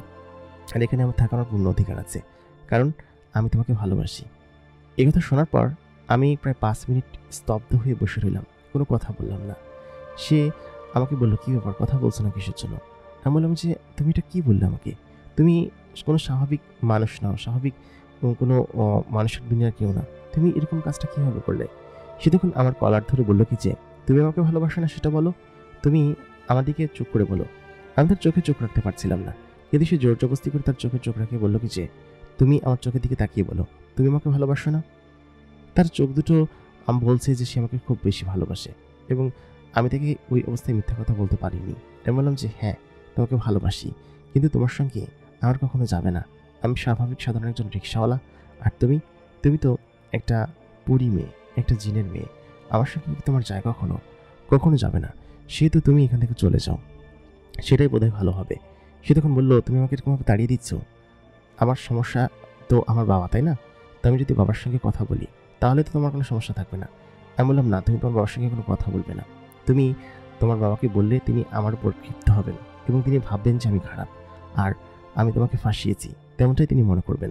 আর এখানে আমার থাকার পূর্ণ অধিকার আছে, কারণ আমি তোমাকে ভালোবাসি। এই কথা শোনার পর আমি প্রায় 5 মিনিট স্তব্ধ হয়ে বসে রইলাম, কোনো কথা বললাম না। সে আমাকে বলল, কী ব্যাপার, কথা বলছো না কিসের জন্য? আমি বললাম যে, তুমি এটা কী বললে আমাকে? তুমি কোনো স্বাভাবিক মানুষ নাও, স্বাভাবিক কোনো মানুষের দুনিয়ার কেউ না, তুমি এরকম কাজটা কীভাবে করলে? সে তখন আমার কলার ধরে বলল কি যে, তুমি আমাকে ভালোবাসো না সেটা বলো, তুমি আমার দিকে চুপ করে বলো। আমি তার চোখে চোখ রাখতে পারছিলাম না, কিন্তু সে জোর জবরদস্তি করে তার চোখে চোখ রাখে বলল কি যে, তুমি আমার চোখের দিকে তাকিয়ে বলো, তুমি আমাকে ভালোবাসো না? তার চোখ দুটো বলছে যে সে আমাকে খুব বেশি ভালোবাসে, এবং আমি তাকে ওই অবস্থায় মিথ্যা কথা বলতে পারিনি। আমি বললাম যে, হ্যাঁ, তোমাকে ভালোবাসি, কিন্তু তোমার সঙ্গে আমার কখনো যাবে না। আমি স্বাভাবিক সাধারণ একজন রিক্সাওয়ালা, আর তুমি তুমি তো একটা পরী মেয়ে, একটা জিনের মেয়ে, আমার সঙ্গে কি তোমার যায় কখনো? কখনো যাবে না। সেহেতু তুমি এখান থেকে চলে যাও, সেটাই বোধহয় ভালো হবে। সে তখন বলল, তুমি আমাকে এরকমভাবে তাড়িয়ে দিচ্ছ? আমার সমস্যা তো আমার বাবা, তাই না? তো আমি যদি বাবার সঙ্গে কথা বলি, তাহলে তো তোমার কোনো সমস্যা থাকবে না। আমি বললাম, না, তুমি তোমার বাবার সঙ্গে কোনো কথা বলবে না। তুমি তোমার বাবাকে বললে তিনি আমার উপর ক্ষিপ্ত হবেন, এবং তিনি ভাববেন যে আমি খারাপ, আর আমি তোমাকে ফাঁসিয়েছি, তেমনটাই তিনি মনে করবেন।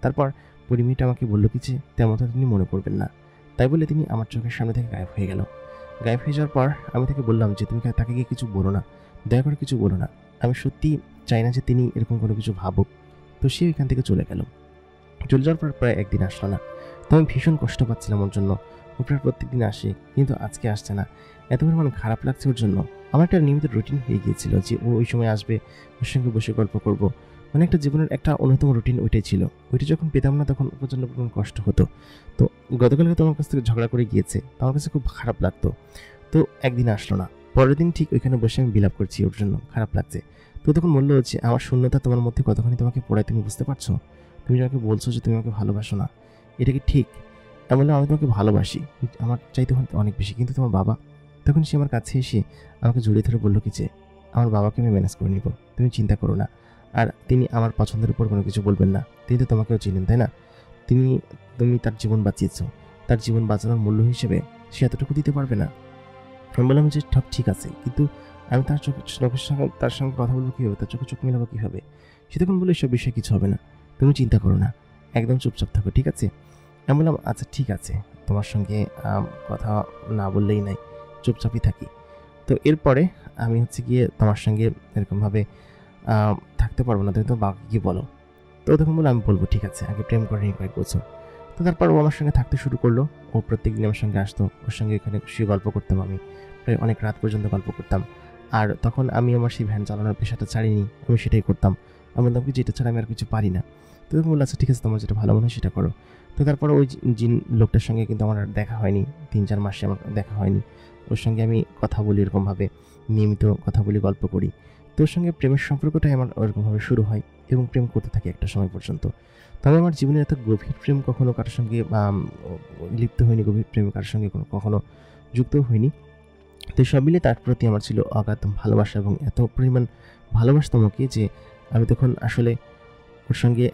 তারপর পরিমেয়টা আমাকে বলল কি যে, তেমনটা তিনি মনে করবেন না। তাই বলে তিনি আমার চোখের সামনে থেকে গায়েব হয়ে গেল। গায়েব হয়ে যাওয়ার পর আমি তাকে বললাম যে, তুমি তাকে গিয়ে কিছু বলো না, দয়া করে কিছু বলো না। আমি সত্যি চাই না যে তিনি এরকম কোনো কিছু ভাবুক। তো সে এখান থেকে চলে গেল। চলে যাওয়ার পর প্রায় 1 দিন আসলো না। তো আমি ভীষণ কষ্ট পাচ্ছিলাম ওর জন্য। ও প্রায় প্রত্যেকদিন আসে, কিন্তু আজকে আসছে না। এত পরিমাণ খারাপ লাগছে ওর জন্য। আমার একটা নিয়মিত রুটিন হয়ে গিয়েছিল যে ও ওই সময় আসবে, ওর সঙ্গে বসে গল্প করব। মানে একটা জীবনের একটা অন্যতম রুটিন ওইটাই ছিল। ওইটা যখন পেতাম না, তখন প্রচণ্ড পরিমাণ কষ্ট হতো। তো গতকালকে তো আমার কাছ থেকে ঝগড়া করে গিয়েছে। তো আমার কাছে খুব খারাপ লাগতো। তো একদিন আসলো না। পরের দিন ঠিক ওইখানে বসে আমি বিলাপ করছি ওর জন্য, খারাপ লাগছে। তো তখন বলল যে, আমার শূন্যতা তোমার মধ্যে কতখানি তোমাকে পোড়ায় তুমি বুঝতে পারছো? তুমি আমাকে বলছো যে তুমি আমাকে ভালোবাসো না, এটা কি ঠিক? আমি বললাম, আমি তোমাকে ভালোবাসি, আমার চাইতে অনেক বেশি, কিন্তু তোমার বাবা। তখন সে আমার কাছে এসে আমাকে জড়িয়ে ধরে বলল কি যে, আমার বাবাকে আমি ম্যানেজ করে নিব, তুমি চিন্তা করো না। আর তিনি আমার পছন্দের উপর কোনো কিছু বলবেন না, তিনি তো তোমাকেও চিনেন, তাই না? তুমি তার জীবন বাঁচিয়েছো, তার জীবন বাঁচানোর মূল্য হিসেবে সে এতটুকু দিতে পারবে না? আমি বললাম যে, ঠিক আছে, কিন্তু আমি তার চোখের সঙ্গে তার সঙ্গে কথা বলবো কীভাবে, তার চোখে চোখ মেলাবো কীভাবে? সে তখন বললো, এসব বিষয়ে কিছু হবে না, তুমি চিন্তা করো না, একদম চুপচাপ থাকো, ঠিক আছে? আমি বললাম, আচ্ছা ঠিক আছে, তোমার সঙ্গে কথা না বললেই নাই, চুপচাপই থাকি। তো এরপরে আমি গিয়ে তোমার সঙ্গে এরকমভাবে থাকতে পারবো না, তুমি তোমার বাবাকে গিয়ে বলো। তো তখন বললো, আমি বলবো, ঠিক আছে, আগে প্রেম করেনি কয়েক বছর। তো তারপর ও আমার সঙ্গে থাকতে শুরু করলো। ও প্রত্যেকদিন আমার সঙ্গে আসতো, ওর সঙ্গে এখানে শুয়ে গল্প করতাম, আমি প্রায় অনেক রাত পর্যন্ত গল্প করতাম। আর তখন আমি আমার সেই ভ্যান চালানোর পেশাটা ছাড়িনি, আমি সেটাই করতাম। আমি বললাম কি যে, এটা ছাড়া আমি আর কিছু পারি না। তো তখন বললো, আচ্ছা ঠিক আছে, তোমার যেটা ভালো মনে হয় সেটা করো। তো তারপর ওই জিন লোকটার সঙ্গে কিন্তু আমার আর দেখা হয়নি, 3-4 মাসে আমার দেখা হয়নি। ওর সঙ্গে আমি কথা বলি এরকমভাবে, নিয়মিত কথা বলি, গল্প করি। তো ওর সঙ্গে প্রেমের সম্পর্কটাই আমার ওরকমভাবে শুরু হয় এবং প্রেম করতে থাকি একটা সময় পর্যন্ত। তবে আমার জীবনে এত গভীর প্রেম কখনো কারোর সঙ্গে লিপ্ত হইনি, গভীর প্রেম কারোর সঙ্গে কখনো যুক্তও হইনি। তো সব মিলিয়ে তার প্রতি আমার ছিল অগাধ ভালোবাসা এবং এত পরিমাণ ভালোবাসতাম ওকে যে আমি তখন আসলে ওর সঙ্গে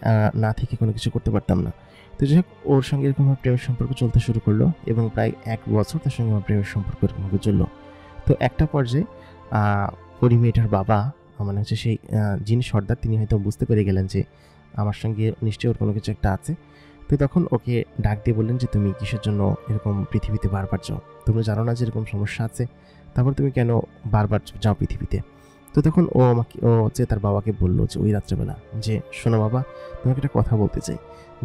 না থেকে কোনো কিছু করতে পারতাম না। তো যাই হোক, ওর সঙ্গে এরকমভাবে প্রেমের সম্পর্ক চলতে শুরু করলো এবং প্রায় 1 বছর তার সঙ্গে আমার প্রেমের সম্পর্ক এরকমভাবে চললো। তো একটা পর্যায়ে পরি মেয়েটার বাবা, মানে হচ্ছে সেই যিনি সর্দার, তিনি হয়তো বুঝতে পেরে গেলেন যে আমার সঙ্গে নিশ্চয়ই ওর কোনো কিছু একটা আছে। তো তখন ওকে ডাক দিয়ে বললেন যে, তুমি কিসের জন্য এরকম পৃথিবীতে বারবার যাও? তোমরা জানো না যে এরকম সমস্যা আছে? তারপর তুমি কেন বারবার যাও পৃথিবীতে? তো তখন ও হচ্ছে তার বাবাকে বলল যে ওই রাত্রেবেলা যে, শোনো বাবা, তোমাকে একটা কথা বলতে চাই।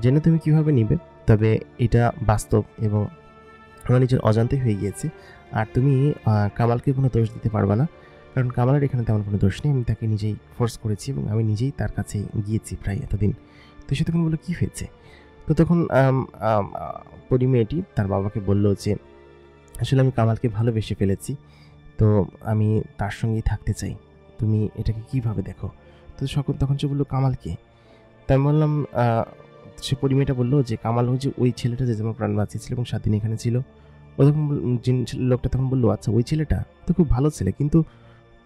জেনে তুমি কীভাবে নিবে, তবে এটা বাস্তব এবং আমার নিজের অজান্তেই হয়ে গিয়েছে। আর তুমি কামালকে কোনো দোষ দিতে পারবে না, কারণ কামালের এখানে তেমন কোনো দোষ নেই। আমি তাকে নিজেই ফোর্স করেছি এবং আমি নিজেই তার কাছে গিয়েছি প্রায় এতদিন। তো সে তখন বললো, কী হয়েছে? তো তখন পরি মেয়েটি তার বাবাকে বলল যে, আসলে আমি কামালকে ভালোবেসে ফেলেছি, তো আমি তার সঙ্গেই থাকতে চাই, তুমি এটাকে কীভাবে দেখো? তো তখন সে বললো, কামালকে? তাই আমি বললাম, সে পরি মেয়েটা বললো যে, কামাল হচ্ছে ওই ছেলেটা যে তোমার প্রাণ বাঁচিয়েছিল এবং 7 দিন এখানে ছিল। ও তখন লোকটা তখন বললো, আচ্ছা ওই ছেলেটা তো খুব ভালো ছেলে, কিন্তু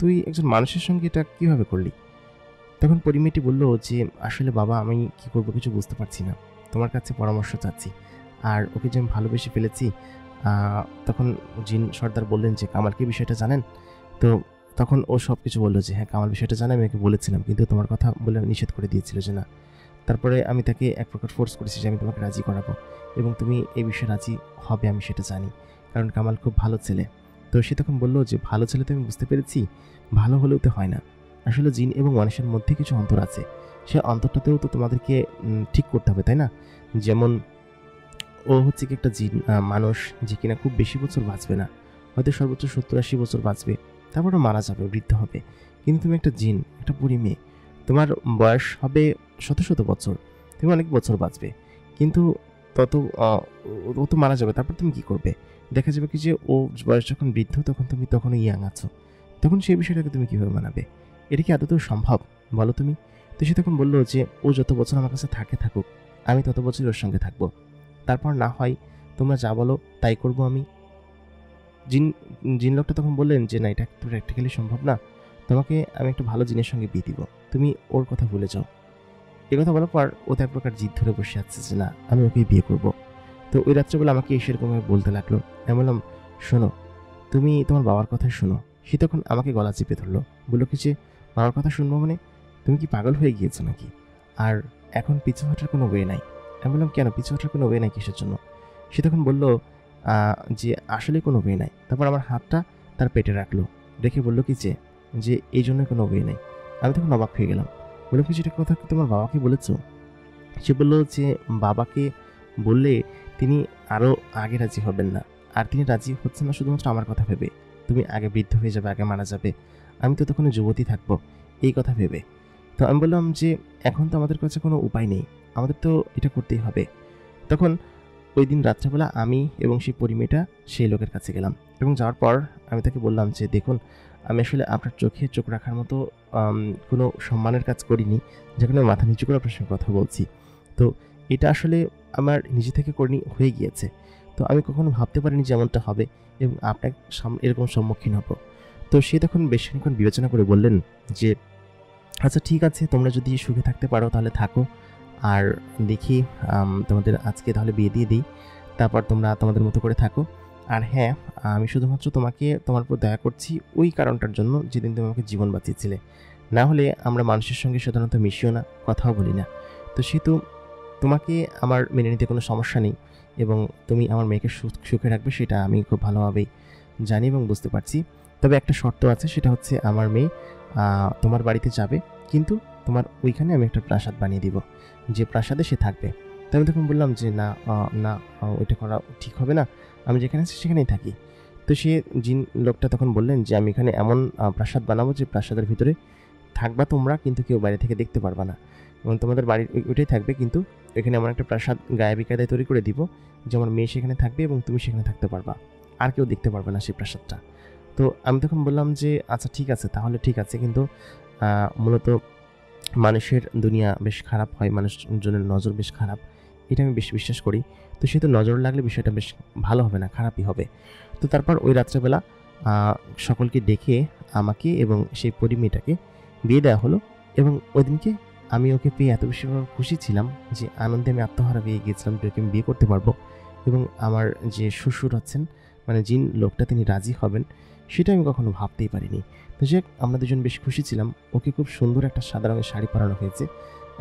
তুই একজন মানুষের সঙ্গে এটা কীভাবে করলি? তখন পরি মেয়েটি বললো যে, আসলে বাবা, আমি কী করবো কিছু বুঝতে পারছি না, তোমার কাছে পরামর্শ চাচ্ছি। আর ওকে যে আমি ভালোবেসে ফেলেছি। তখন জিন সর্দার বললেন যে, কামাল কি বিষয়টা জানেন? তো তখন ও সব কিছু বললো যে, হ্যাঁ কামাল বিষয়টা জানে, আমি ওকে বলেছিলাম, কিন্তু তোমার কথা বলে নিষেধ করে দিয়েছিল যে না। তারপরে আমি তাকে এক প্রকার ফোর্স করেছি যে আমি তোমাকে রাজি করাবো এবং তুমি এই বিষয়ে রাজি হবে, আমি সেটা জানি, কারণ কামাল খুব ভালো ছেলে। তো সে তখন বললো যে, ভালো ছেলে তো আমি বুঝতে পেরেছি, ভালো হলেও তো হয় না, আসলে জিন এবং মানুষের মধ্যে কিছু অন্তর আছে, সে অন্তরটাতেও তো তোমাদেরকে ঠিক করতে হবে, তাই না? যেমন ও হচ্ছে কি একটা জিন, মানুষ যে কিনা খুব বেশি বছর বাঁচবে না, হয়তো সর্বোচ্চ 70-80 বছর বাঁচবে, তারপরে মারা যাবে, বৃদ্ধ হবে। কিন্তু তুমি একটা জিন, একটা বুড়ি মেয়ে, তোমার বয়স হবে শত শত বছর, তুমি অনেক বছর বাঁচবে, কিন্তু তত ও তো মারা যাবে, তারপর তুমি কী করবে? দেখা যাবে কি যে ও বয়স যখন বৃদ্ধ, তখন তুমি তখনও ইয়াং আছো, তখন সেই বিষয়টাকে তুমি কীভাবে মানাবে? এটা কি আদতেও সম্ভব, বলো তুমি? তো সে তখন বললো যে, ও যত বছর আমার কাছে থাকুক, আমি তত বছর ওর সঙ্গে থাকবো, তারপর না হয় তোমরা যা বলো তাই করব আমি। জিন লোকটা তখন বললেন যে, না, এটা তো প্র্যাকটিক্যালি সম্ভব না, তোমাকে আমি একটা ভালো জিনের সঙ্গে বিয়ে দিব, তুমি ওর কথা ভুলে যাও। এ কথা বলার পর ও তো এক প্রকার জিদ ধরে বসে আছে যে না, আমি ওকেই বিয়ে করব। তো ওই রাত্রেবেলা আমাকে এসে এরকমভাবে বলতে লাগলো। আমি বললাম, শোনো, তুমি তোমার বাবার কথা শোনো। সে তখন আমাকে গলা চেপে ধরলো, বললো কি যে, বাবার কথা শুনবো মানে? তুমি কি পাগল হয়ে গিয়েছো নাকি? আর এখন পিছু হটার কোনো ওয়ে নাই। আমি বললাম, কেন পিছু হটার কোনো ওয়ে নাই কিসের জন্য? সে তখন বলল যে আসলে কোনো ওয়ে নাই। তারপর আমার হাতটা তার পেটে রাখলো, রেখে বলল কি যে এই জন্য কোনো ওয়ে নাই। আমি তখন অবাক হয়ে গেলাম, বললাম কি, সেটা কথা কি তোমার বাবাকে বলেছো? সে বলল যে, বাবাকে বললে তিনি আরও আগে রাজি হবেন না, আর তিনি রাজি হচ্ছেন না শুধুমাত্র আমার কথা ভেবে, তুমি আগে বৃদ্ধ হয়ে যাবে, আগে মারা যাবে, আমি তো তখন যুবতী থাকবো, এই কথা ভেবে। তো আমি বললাম যে, এখন তো আমাদের কাছে কোনো উপায় নেই, আমাদের তো এটা করতেই হবে। তখন ওই দিন রাত্রেবেলা আমি এবং সেই পরিমেয়েটা সেই লোকের কাছে গেলাম এবং যাওয়ার পর আমি তাকে বললাম যে, দেখুন, আমি আসলে আপনার চোখে চোখ রাখার মতো কোনো সম্মানের কাজ করিনি, যেখানে মাথা নিচু করে আপনার সঙ্গে কথা বলছি। তো এটা আসলে আমার নিজে থেকে করিনি, হয়ে গিয়েছে। তো আমি কখনো ভাবতে পারিনি যে এমনটা হবে এবং আপনার এরকম সম্মুখীন হব। তো সে তখন বেশ খানিকক্ষণ বিবেচনা করে বললেন যে, আচ্ছা ঠিক আছে, তোমরা যদি সুখে থাকতে পারো তাহলে থাকো, আর দেখি তোমাদের আজকে তাহলে বিয়ে দিয়ে দিই, তারপর তোমরা তোমাদের মতো করে থাকো। আর হ্যাঁ, আমি শুধুমাত্র তোমাকে তোমার উপর দয়া করছি ওই কারণটার জন্য, যেদিন তুমি আমাকে জীবন বাঁচিয়েছিলে, না হলে আমরা মানুষের সঙ্গে সাধারণত মিশিও না, কথাও বলি না। তো সেহেতু তোমাকে আমার মেনে নিতে কোনো সমস্যা নেই এবং তুমি আমার মেয়েকে সুখে রাখবে, সেটা আমি খুব ভালোভাবেই জানি এবং বুঝতে পারছি। তবে একটা শর্ত আছে, সেটা হচ্ছে আমার মেয়ে তোমার বাড়িতে যাবে, কিন্তু তোমার ওইখানে আমি একটা প্রাসাদ বানিয়ে দিব, যে প্রাসাদে সে থাকবে। তো আমি তখন বললাম যে, না না, ওইটা করা ঠিক হবে না, আমি যেখানে আছি সেখানেই থাকি। তো সে জিন লোকটা তখন বললেন যে, আমি এখানে এমন প্রাসাদ বানাবো যে প্রাসাদের ভিতরে থাকবা তোমরা, কিন্তু কেউ বাইরে থেকে দেখতে পারবা না। এবং তোমাদের বাড়ির ওইটাই থাকবে, কিন্তু এখানে এমন একটা প্রাসাদ গায়েবী কায়দায় তৈরি করে দিব যে আমার মেয়ে সেখানে থাকবে এবং তুমি সেখানে থাকতে পারবা, আর কেউ দেখতে পারবে না সেই প্রাসাদটা। তো আমি তখন বললাম যে আচ্ছা ঠিক আছে, তাহলে ঠিক আছে, কিন্তু মূলত মানুষের দুনিয়া বেশ খারাপ হয়, মানুষজনের নজর বেশ খারাপ, এটা আমি বেশ বিশ্বাস করি। তো সেহেতু নজর লাগলে বিষয়টা বেশ ভালো হবে না, খারাপই হবে। তো তারপর ওই রাত্রেবেলা সকলকে ডেকে আমাকে এবং সেই পরিমেয়েটাকে বিয়ে দেওয়া হলো। এবং ওই দিনকে আমি ওকে পেয়ে এত বেশি খুশি ছিলাম যে আনন্দে আমি আত্মহারা পেয়ে গিয়েছিলাম যে ওকে আমি বিয়ে করতে পারবো এবং আমার যে শ্বশুর আছেন, মানে জিন লোকটা, তিনি রাজি হবেন, সেটা আমি কখনো ভাবতেই পারিনি। তো যাক, আমরা দুজন বেশ খুশি ছিলাম। ওকে খুব সুন্দর একটা সাদা রঙের শাড়ি পরানো হয়েছে,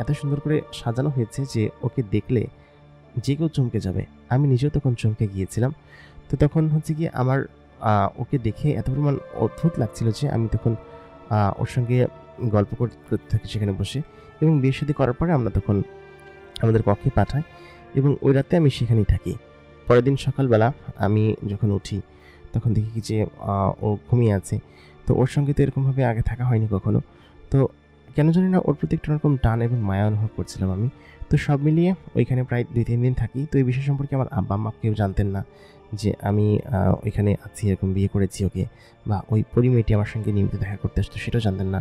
এত সুন্দর করে সাজানো হয়েছে যে ওকে দেখলে যে কেউ চমকে যাবে। আমি নিজেও তখন চমকে গিয়েছিলাম। তো তখন হচ্ছে গিয়ে আমার ওকে দেখে এত পরিমাণ অদ্ভুত লাগছিল যে আমি তখন ওর সঙ্গে গল্প করতে থাকি সেখানে বসে। এবং বিয়ে শাদী করার পরে আমরা তখন আমাদের কক্ষে পাঠাই এবং ওই রাতে আমি সেখানেই থাকি। পরের দিন সকালবেলা আমি যখন উঠি তখন দেখি কি যে ও ঘুমিয়ে আছে। তো ওর সঙ্গে তো এরকমভাবে আগে থাকা হয়নি কখনো। তো কেন জানি না ওর প্রতি একটা রকম টান এবং মায়া অনুভব করছিলাম আমি। তো সব মিলিয়ে ওইখানে প্রায় 2-3 দিন থাকি। তো এই বিষয় সম্পর্কে আমার আব্বা আম্মা কেউ জানতেন না যে আমি ওইখানে আছি, এরকম বিয়ে করেছি ওকে, বা ওই পরিমেয়েটি আমার সঙ্গে নিয়মিত দেখা করতে আসতো সেটাও জানতেন না।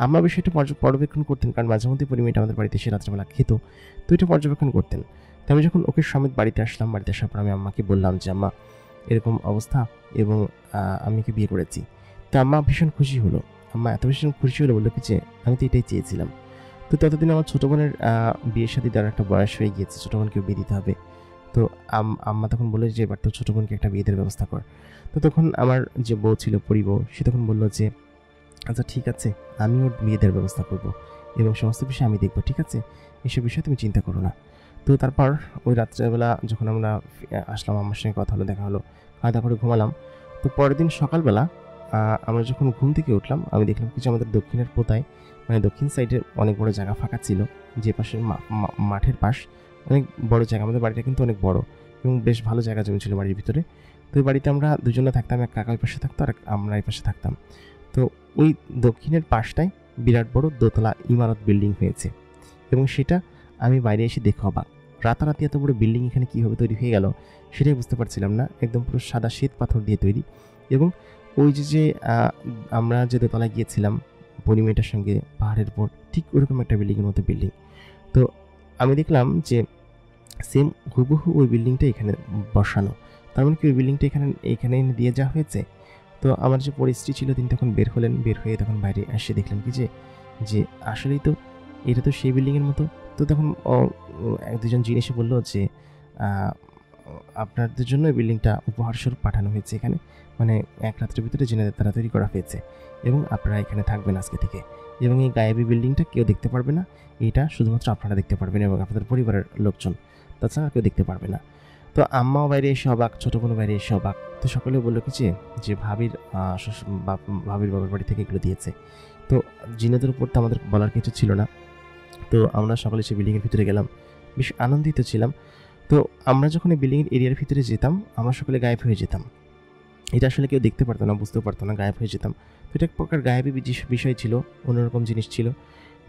আম্মা বিষয়টা পর্যবেক্ষণ করতেন, কারণ মাঝে মধ্যে পরিমেয়েটা আমাদের বাড়িতে এসে রাত্রেবেলা খেত, তো এটা পর্যবেক্ষণ করতেন। তো আমি যখন ওকে সমেত বাড়িতে আসলাম, বাড়িতে আসার পর আমি আম্মাকে বললাম যে আম্মা এরকম অবস্থা এবং আমি ওকে বিয়ে করেছি। তো আম্মা ভীষণ খুশি হলো। আম্মা এত ভীষণ খুশি হলো, বললো কি যে আমি তো এটাই চেয়েছিলাম। তো ততদিন আমার ছোটো বোনের বিয়ের সাথে দেওয়ার একটা বয়স হয়ে গিয়েছে, ছোটো বোনকেও বিয়ে দিতে হবে। তো আম্মা তখন বললো যে এবার তো ছোটো বোনকে একটা বিয়েদের ব্যবস্থা কর। তো তখন আমার যে বউ ছিল, পরিবউ, সে তখন বললো যে আচ্ছা ঠিক আছে, আমি ওর বিয়ে দেওয়ার ব্যবস্থা করব এবং সমস্ত বিষয় আমি দেখব, ঠিক আছে, এসব বিষয়ে তুমি চিন্তা করো না। তো তারপর ওই রাত্রেবেলা যখন আমরা আসলাম, আমার সঙ্গে কথা হলো, দেখা হলো, খাওয়া দাওয়া করে ঘুমালাম। তো পরের দিন সকালবেলা আমরা যখন ঘুম থেকে উঠলাম, আমি দেখলাম কিছু আমাদের দক্ষিণের পোতায়, মানে দক্ষিণ সাইডে অনেক বড় জায়গা ফাঁকা ছিল, যে পাশের মাঠের পাশ অনেক বড় জায়গা। আমাদের বাড়িটা কিন্তু অনেক বড় এবং বেশ ভালো জায়গা জমি ছিল বাড়ির ভিতরে। তো ওই বাড়িতে আমরা দুজনে থাকতাম, এক কাকা ওই পাশে থাকতো আর আমরা এই পাশে থাকতাম। তো ওই দক্ষিণের পাশটায় বিরাট বড় দোতলা ইমারত বিল্ডিং হয়েছে এবং সেটা আমি বাইরে এসে দেখে অবাক। রাতারাতি এত বড় বিল্ডিং এখানে কীভাবে তৈরি হয়ে গেল সেটাই বুঝতে পারছিলাম না। একদম পুরো সাদা শ্বেত পাথর দিয়ে তৈরি। এবং ওই যে আমরা যে দোতলায় গিয়েছিলাম পরিমেয়েটার সঙ্গে পাহাড়ের উপর, ঠিক ওরকম একটা বিল্ডিংয়ের মতো বিল্ডিং। তো আমি দেখলাম যে সেম হুবহু ওই বিল্ডিংটা এখানে বসানো। তার মানে কি ওই বিল্ডিংটা এখানে এনে দিয়ে যাওয়া হয়েছে। তো আমার যে পরিস্ত্রী ছিল তিনি তখন বের হলেন, বের হয়ে তখন বাইরে এসে দেখলেন কি যে আসলেই তো এটা তো সেই বিল্ডিংয়ের মতো। তো তখন এক দুজন জিন এসে বললো যে আপনাদের জন্য এই বিল্ডিংটা উপহারস্বরূপ পাঠানো হয়েছে এখানে, মানে এক রাত্রের ভিতরে জিনেদের দ্বারা তৈরি করা হয়েছে এবং আপনারা এখানে থাকবেন আজকে থেকে, এবং এই গায়েবী বিল্ডিংটা কেউ দেখতে পারবে না, এটা শুধুমাত্র আপনারা দেখতে পারবেন এবং আপনাদের পরিবারের লোকজন, তাছাড়া কেউ দেখতে পারবে না। তো আম্মাও বাইরে এসে অবাক, ছোটো বোনও বাইরে এসে অবাক। তো সকলে বললো কি যে ভাবির বাবার বাড়ি থেকে এগুলো দিয়েছে। তো জিনেদের উপর তো আমাদের বলার কিছু ছিল না। তো আমরা সকলে সেই বিল্ডিংয়ের ভিতরে গেলাম, বেশ আনন্দিত ছিলাম। তো আমরা যখন এই বিল্ডিংয়ের এরিয়ার ভিতরে যেতাম, আমরা সকলে গায়েব হয়ে যেতাম। এটা আসলে কেউ দেখতে পারতো না, বুঝতেও পারতো না, গায়েব হয়ে যেতাম। তো এটা এক প্রকার গায়েবী বিষয় ছিল, অন্যরকম জিনিস ছিল।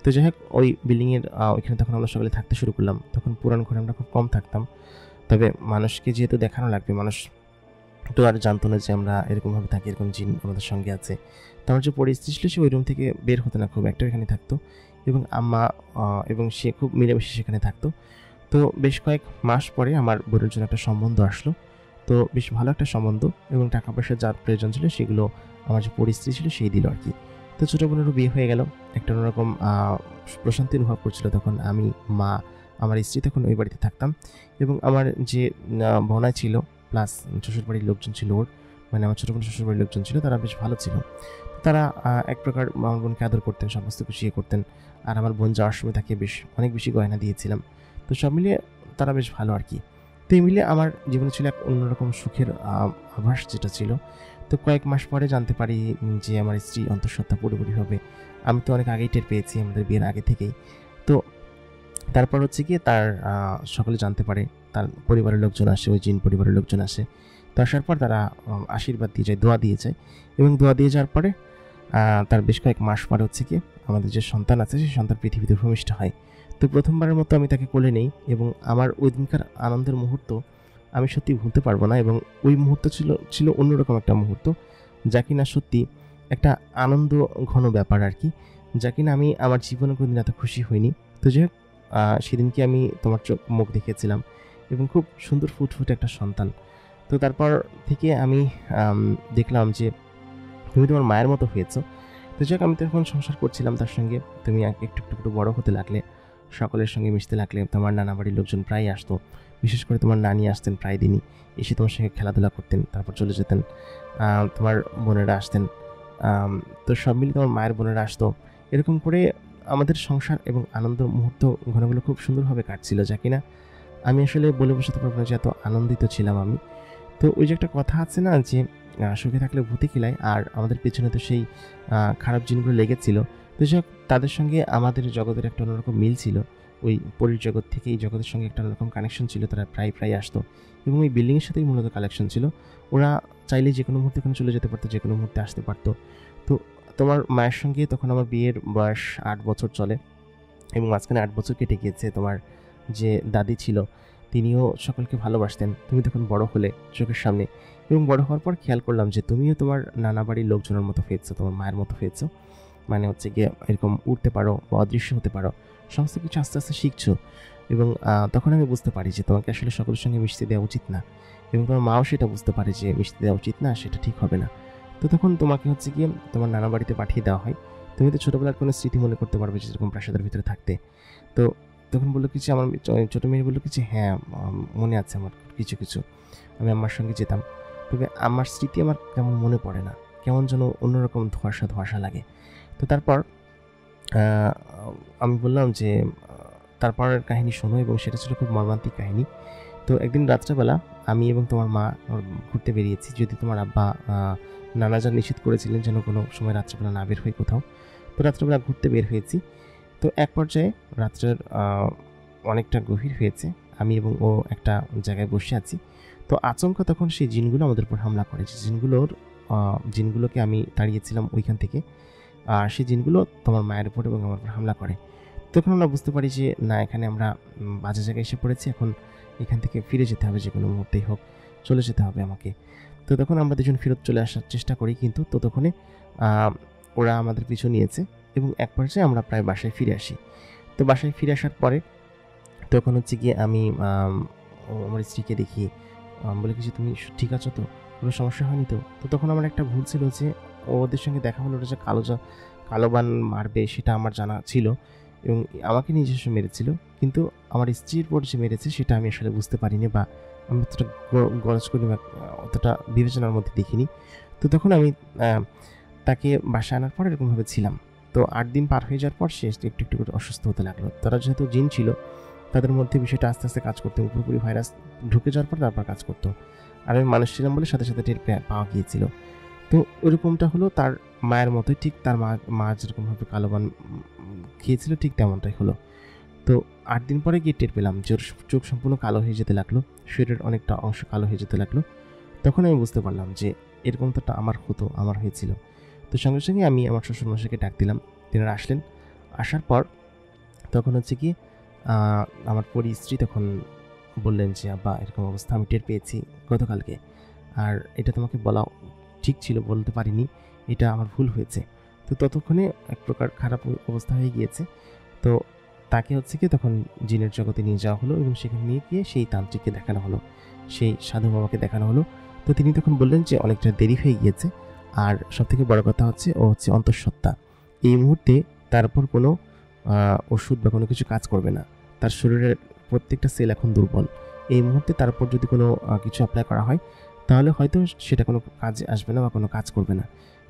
তো যাই হোক, ওই বিল্ডিংয়ের ওইখানে তখন আমরা সকলে থাকতে শুরু করলাম। তখন পুরানো ঘরে আমরা খুব কম থাকতাম, তবে মানুষকে যেহেতু দেখানো লাগবে, মানুষ তো আর জানতো না যে আমরা এরকমভাবে থাকি, এরকম জিন আমাদের সঙ্গে আছে। তো আমার যে পরিস্থিতি ছিল, সে ওই রুম থেকে বের হতো না খুব একটা, এখানে থাকতো এবং আম্মা এবং সে খুব মিলেমিশে সেখানে থাকতো। তো বেশ কয়েক মাস পরে আমার বোনের জন্য একটা সম্বন্ধ আসলো। তো বেশ ভালো একটা সম্বন্ধ এবং টাকা পয়সা যার প্রয়োজন ছিল সেগুলো আমার যে পরিস্থিতি ছিল সেই দিল আর কি। তো ছোটো বোনেরও বিয়ে হয়ে গেল। একটা অন্যরকম প্রশান্তি অনুভব করছিল তখন। আমি, মা, আমার স্ত্রী তখন ওই বাড়িতে থাকতাম এবং আমার যে বোনাই ছিল প্লাস শ্বশুরবাড়ির লোকজন ছিল ওর, মানে আমার ছোটো বোন শ্বশুরবাড়ির লোকজন ছিল, তারা বেশ ভালো ছিল। তারা এক প্রকার আমার বোনকে আদর করতেন, সমস্ত কিছু করতেন। আর আমার বোন যাওয়ার সময় তাকে অনেক বেশি গয়না দিয়েছিলাম। তো সব মিলিয়ে তারা বেশ ভালো আর কি। তো এই মিলিয়ে আমার জীবনে ছিল এক অন্যরকম সুখের আভাস যেটা ছিল। তো কয়েক মাস পরে জানতে পারি যে আমার স্ত্রী অন্তঃসত্ত্বা পুরোপুরি হবে। আমি তো অনেক আগেই টের পেয়েছি, আমাদের বিয়ের আগে থেকেই। তো তারপর হচ্ছে গিয়ে তার সকলে জানতে পারে, তার পরিবারের লোকজন আসে, ওই জিন পরিবারের লোকজন আসে। তো আসার পর তারা আশীর্বাদ দিয়ে যায়, দোয়া দিয়ে যায় এবং দোয়া দিয়ে যাওয়ার পরে তার বেশ কয়েক মাস পরে হচ্ছে কি আমাদের যে সন্তান আছে সেই সন্তান পৃথিবীতে ভূমিষ্ঠ হয়। তো প্রথমবারের মতো আমি তাকে কোলে নেই এবং আমার ওই দিনকার আনন্দের মুহূর্ত আমি সত্যি ভুলতে পারবো না। এবং ওই মুহূর্ত ছিল অন্যরকম একটা মুহূর্ত, যা কিনা সত্যি একটা আনন্দ ঘন ব্যাপার আর কি, যা কিনা আমি আমার জীবনে কোনোদিন এত খুশি হইনি। তো যাই হোক, সেদিনকে আমি তোমার মুখ দেখেছিলাম এবং খুব সুন্দর ফুটফুটে একটা সন্তান। তো তারপর থেকে আমি দেখলাম যে তুমি তোমার মায়ের মতো হয়েছো। তো যাক, আমি তখন সংসার করছিলাম তার সঙ্গে, তুমি একটু একটু একটু বড় হতে লাগলে, সকলের সঙ্গে মিশতে লাগলে। তোমার নানা বাড়ির লোকজন প্রায় আসতো, বিশেষ করে তোমার নানি আসতেন প্রায় দিনই, এসে তোমার সঙ্গে খেলাধুলা করতেন, তারপর চলে যেতেন। তোমার বোনেরা আসতেন, তো সব মিলে তোমার মায়ের বোনেরা আসতো। এরকম করে আমাদের সংসার এবং আনন্দ মুহূর্ত ঘনগুলো খুব সুন্দরভাবে কাটছিল, যা কিনা আমি আসলে বলে বোঝাতে পারবো না যে এত আনন্দিত ছিলাম আমি। তো ওই যে একটা কথা আছে না যে সুখে থাকলে ভূতে কিলায়, আর আমাদের পেছনে তো সেই খারাপ জিনিসগুলো লেগেছিল। তো যাক, তাদের সঙ্গে আমাদের জগতের একটা অন্যরকম মিল ছিল, ওই পরীর জগৎ থেকে এই জগতের সঙ্গে একটা অন্যরকম কানেকশন ছিল। তারা প্রায় আসতো এবং ওই বিল্ডিংয়ের সাথেই মূলত কালেকশন ছিল। ওরা চাইলে যে কোনো মুহূর্তে এখানে চলে যেতে পারতো, যে কোনো মুহূর্তে আসতে পারতো। তো তোমার মায়ের সঙ্গে তখন আমার বিয়ের বয়স 8 বছর চলে এবং মাঝখানে 8 বছর কেটে গিয়েছে। তোমার যে দাদি ছিল তিনিও সকলকে ভালোবাসতেন। তুমি তখন বড় হলে চোখের সামনে, এবং বড় হওয়ার পর খেয়াল করলাম যে তুমিও তোমার নানা বাড়ির লোকজনের মতো হয়েছো, তোমার মায়ের মতো হয়েছো। মানে হচ্ছে গিয়ে এরকম উঠতে পারো বা অদৃশ্য হতে পারো, সমস্ত কিছু আস্তে আস্তে শিখছো। এবং তখন আমি বুঝতে পারি যে তোমাকে আসলে সকলের সঙ্গে মিশতে দেওয়া উচিত না, এবং তোমার মাও সেটা বুঝতে পারে যে মিশতে দেওয়া উচিত না, সেটা ঠিক হবে না। তো তখন তোমাকে হচ্ছে গিয়ে তোমার নানা বাড়িতে পাঠিয়ে দেওয়া হয়। তুমি তো ছোটোবেলার কোনো স্মৃতি মনে করতে পারবে যেরকম প্রাসাদের ভিতরে থাকতে। তো তখন বললো কি যে আমার ছোটো মেয়ে বললো কি যে হ্যাঁ, মনে আছে আমার কিছু কিছু, আমি আম্মার সঙ্গে যেতাম। তবে আমার স্মৃতি আমার কেমন মনে পড়ে না, কেমন যেন অন্যরকম ধোঁয়াশা ধোঁয়াশা লাগে। তো তারপর আমি বললাম যে তারপরের কাহিনী শোনো, এবং সেটা ছিল খুব মর্মান্তিক কাহিনী। তো একদিন রাত্রেবেলা আমি এবং তোমার মা ঘুরতে বেরিয়েছি, যদি তোমার আব্বা নানাজান নিষেধ করেছিলেন যেন কোনো সময় রাত্রেবেলা না বের হয়ে কোথাও। তো রাত্রেবেলা ঘুরতে বের হয়েছি। তো এক পর্যায়ে রাত্রের অনেকটা গভীর হয়েছে, আমি এবং ও একটা জায়গায় বসে আছি। তো আচমকা তখন সেই জিনগুলো আমাদের উপর হামলা করে। যে জিনগুলোকে আমি তাড়িয়েছিলাম ওইখান থেকে, আর সেই জিনগুলো তোমার মায়ের উপর এবং আমার উপর হামলা করে। তখন আমরা বুঝতে পারি যে না, এখানে আমরা বাজে জায়গায় এসে পড়েছি, এখন এখান থেকে ফিরে যেতে হবে, যে কোনো মুহূর্তেই হোক চলে যেতে হবে আমাকে। তো তখন আমরা দুজন ফেরত চলে আসার চেষ্টা করি, কিন্তু ততক্ষণে ওরা আমাদের পিছু নিয়েছে এবং এক পর্যায়ে আমরা প্রায় বাসায় ফিরে আসি। তো বাসায় ফিরে আসার পরে তখন হচ্ছে গিয়ে আমি আমার স্ত্রীকে দেখি, বলে কি যে তুমি ঠিক আছো তো, কোনো সমস্যা হয়নি তো? তো তখন আমার একটা ভুল ছিল যে ওদের সঙ্গে দেখা হলো, ওটা যে কালোবান মারবে সেটা আমার জানা ছিল এবং আমাকে নিজস্ব মেরেছিল, কিন্তু আমার স্ত্রীর উপর যে মেরেছে সেটা আমি আসলে বুঝতে পারিনি, বা আমি অতটা গরজ করি বা অতটা বিবেচনার মধ্যে দেখিনি। তো তখন আমি তাকে বাসায় আনার পর এরকমভাবে ছিলাম। তো 8 দিন পার হয়ে যাওয়ার পর সে একটু একটু করে অসুস্থ হতে লাগলো। তারা যেহেতু জিন ছিল, তাদের মধ্যে বিষয়টা আস্তে আস্তে কাজ করতো, পুরোপুরি ভাইরাস ঢুকে যাওয়ার পর তারপর কাজ করতো। আর আমি মানুষ ছিলাম বলে সাথে সাথে টের পাওয়া গিয়েছিল। তো ওরকমটা হলো তার মায়ের মতোই, ঠিক তার মা যেরকমভাবে কালোবান খেয়েছিল ঠিক তেমনটাই হলো। তো 8 দিন পরে গিয়ে টের পেলাম যে ওর চোখ সম্পূর্ণ কালো হয়ে যেতে লাগলো, শরীরের অনেকটা অংশ কালো হয়ে যেতে লাগলো। তখন আমি বুঝতে পারলাম যে এরকমটা আমার হয়েছিল। তো সঙ্গে সঙ্গে আমি আমার শ্বশুরমশাইকে ডাক দিলাম, তিনারা আসলেন। আসার পর তখন হচ্ছে কি আমার স্ত্রী তখন বললেন যে আব্বা এরকম অবস্থা আমি টের পেয়েছি গতকালকে, আর এটা তোমাকে বলা ঠিক ছিল, বলতে পারিনি, এটা আমার ভুল হয়েছে। তো ততক্ষণে এক প্রকার খারাপ অবস্থা হয়ে গিয়েছে। তো তাকে হচ্ছে কি তখন জিনের জগতে নিয়ে যাওয়া হলো এবং সেখানে নিয়ে গিয়ে সেই তান্ত্রিককে দেখানো হলো, সেই সাধু বাবাকে দেখানো হলো। তো তিনি তখন বললেন যে অনেকটা দেরি হয়ে গিয়েছে, আর সবথেকে বড় কথা হচ্ছে ও হচ্ছে অন্তঃসত্ত্বা, এই মুহূর্তে তার উপর কোনো ওষুধ বা কোনো কিছু কাজ করবে না, তার শরীরের প্রত্যেকটা সেল এখন দুর্বল। এই মুহূর্তে তার উপর যদি কোনো কিছু অ্যাপ্লাই করা হয় তাহলে হয়তো সেটা কোনো কাজে আসবে না বা কোনো কাজ করবে না।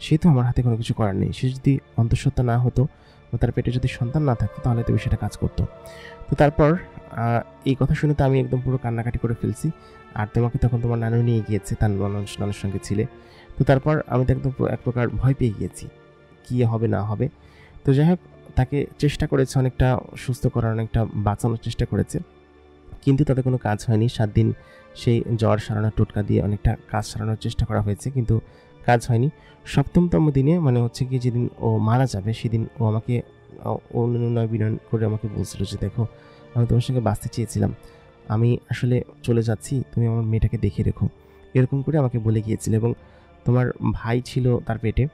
সে তো আমার হাতে কোনো কিছু করার নেই, সে যদি অন্তঃসত্ত্বা না হতো বা তার পেটে যদি সন্তান না থাকতো তাহলে তো সেটা কাজ করতো। তো তারপর এই কথা শুনে তো আমি একদম পুরো কান্নাকাটি করে ফেলছি। আর তোমাকে তখন তোমার নানু নিয়ে গিয়েছে, তার নানুর সঙ্গে ছিলে। তো তারপর আমি তো একদম এক প্রকার ভয় পেয়ে গিয়েছি, কী হবে না হবে। তো যাই হোক, তাকে চেষ্টা করেছে অনেকটা সুস্থ করার, অনেকটা বাঁচানোর চেষ্টা করেছে, কিন্তু তাতে কোনো কাজ হয়নি। 7 দিন সেই জ্বর সারানোর টোটকা দিয়ে অনেকটা কাজ সারানোর চেষ্টা করা হয়েছে, কিন্তু কাজ হয়নি। ৭ম দিনে মানে হচ্ছে কি যেদিন ও মারা যাবে সেদিন ও আমাকে অনুনয় বিনয় করে আমাকে বলছিল যে, "দেখো, আমি তোমার সঙ্গে বাঁচতে চেয়েছিলাম। আমি আসলে চলে যাচ্ছি, তুমি আমার মেয়েটাকে দেখে রেখো।" এরকম করে আমাকে বলে গিয়েছিল এবং তোমার ভাই ছিল তার পেটে,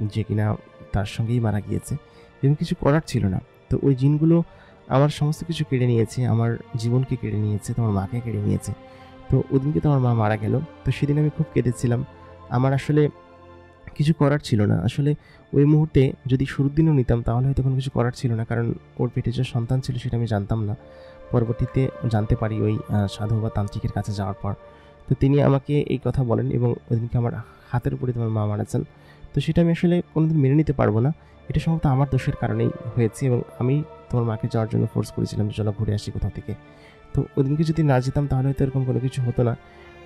যে কিনা তার সঙ্গেই মারা গিয়েছে এবং কিছু করার ছিল না। তো ওই জিনগুলো আমার সমস্ত কিছু কেড়ে নিয়েছে, আমার জীবনকে কেড়ে নিয়েছে, তোমার মাকে কেড়ে নিয়েছে। তো ওদিনকে তোমার মা মারা গেল। তো সেদিন আমি খুব কেঁদেছিলাম। আমার আসলে কিছু করার ছিল না। আসলে ওই মুহূর্তে যদি শুরুর দিনও নিতাম তাহলে হয়তো কোনো কিছু করার ছিল না। কারণ ওর পেটে যে সন্তান ছিল সেটা আমি জানতাম না। পরবর্তীতে জানতে পারি ওই সাধু বা তান্ত্রিকের কাছে যাওয়ার পর। তো তিনি আমাকে এই কথা বলেন এবং ওইদিনকে আমার হাতের উপরে তোমার মা মারা যান। তো সেটা আমি আসলে কোনোদিন মেনে নিতে পারবো না। এটা সম্ভবত আমার দোষের কারণেই হয়েছে এবং আমি তোমার মাকে যাওয়ার জন্য ফোর্স করেছিলাম যে, "চলো ঘুরে আসি কোথাও থেকে।" তো ওদিনকে যদি না যেতাম তাহলে হয়তো এরকম কোনো কিছু হতো না।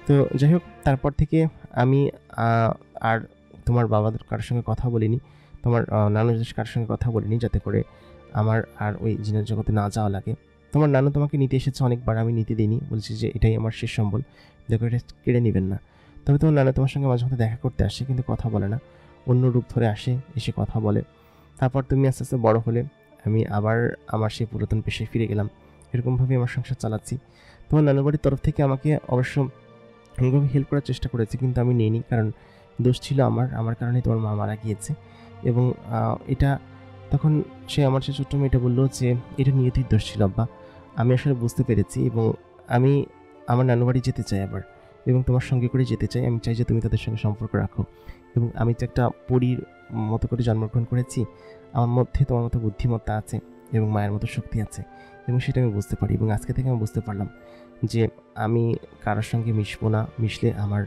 তো যাই হোক, তারপর থেকে আমি আ আর তোমার বাবাদের কারোর সঙ্গে কথা বলিনি। তোমার নানুদের কারোর সঙ্গে কথা বলিনি যাতে করে আমার আর ওই জিনের জগতে না যাওয়া লাগে। তোমার নানু তোমাকে নিতে এসেছে অনেকবার, আমি নিতে দিইনি। বলেছি যে, "এটাই আমার শেষ সম্বল। দেখো, এটা কেড়ে নিবেন না।" তবে তোমার নানু তোমার সঙ্গে মাঝে মধ্যে দেখা করতে আসে কিন্তু কথা বলে না। অন্য রূপ ধরে আসে, এসে কথা বলে। তারপর তুমি আস্তে, আস্তে বড় হলে। আমি আবার আমার সেই পুরাতন পেশায় ফিরে গেলাম। এরকমভাবেই আমার সংসার চালাচ্ছি। তোমার নানুর বাড়ির তরফ থেকে আমাকে অবশ্য এভাবে হেল্প করার চেষ্টা করেছে কিন্তু আমি নিইনি। কারণ দোষ ছিল আমার। আমার কারণেই তোমার মা মারা গিয়েছে এবং এটা তখন সে আমার সেই ছোট্ট মেয়েটা বলল যে, "এটা নিয়তির দোষ ছিল আব্বা।" আমি আসলে বুঝতে পেরেছি এবং আমি আমার নানু বাড়ি যেতে চাই আবার এবং তোমার সঙ্গে করে যেতে চাই। আমি চাই যে তুমি তাদের সঙ্গে সম্পর্ক রাখো এবং আমি তো একটা পরীর মতো করে জন্মগ্রহণ করেছি। আমার মধ্যে তোমার মতো বুদ্ধিমত্তা আছে এবং মায়ের মতো শক্তি আছে এবং সেটা আমি বুঝতে পারি এবং আজকে থেকে আমি বুঝতে পারলাম যে আমি কারোর সঙ্গে মিশবো না। মিশলে আমার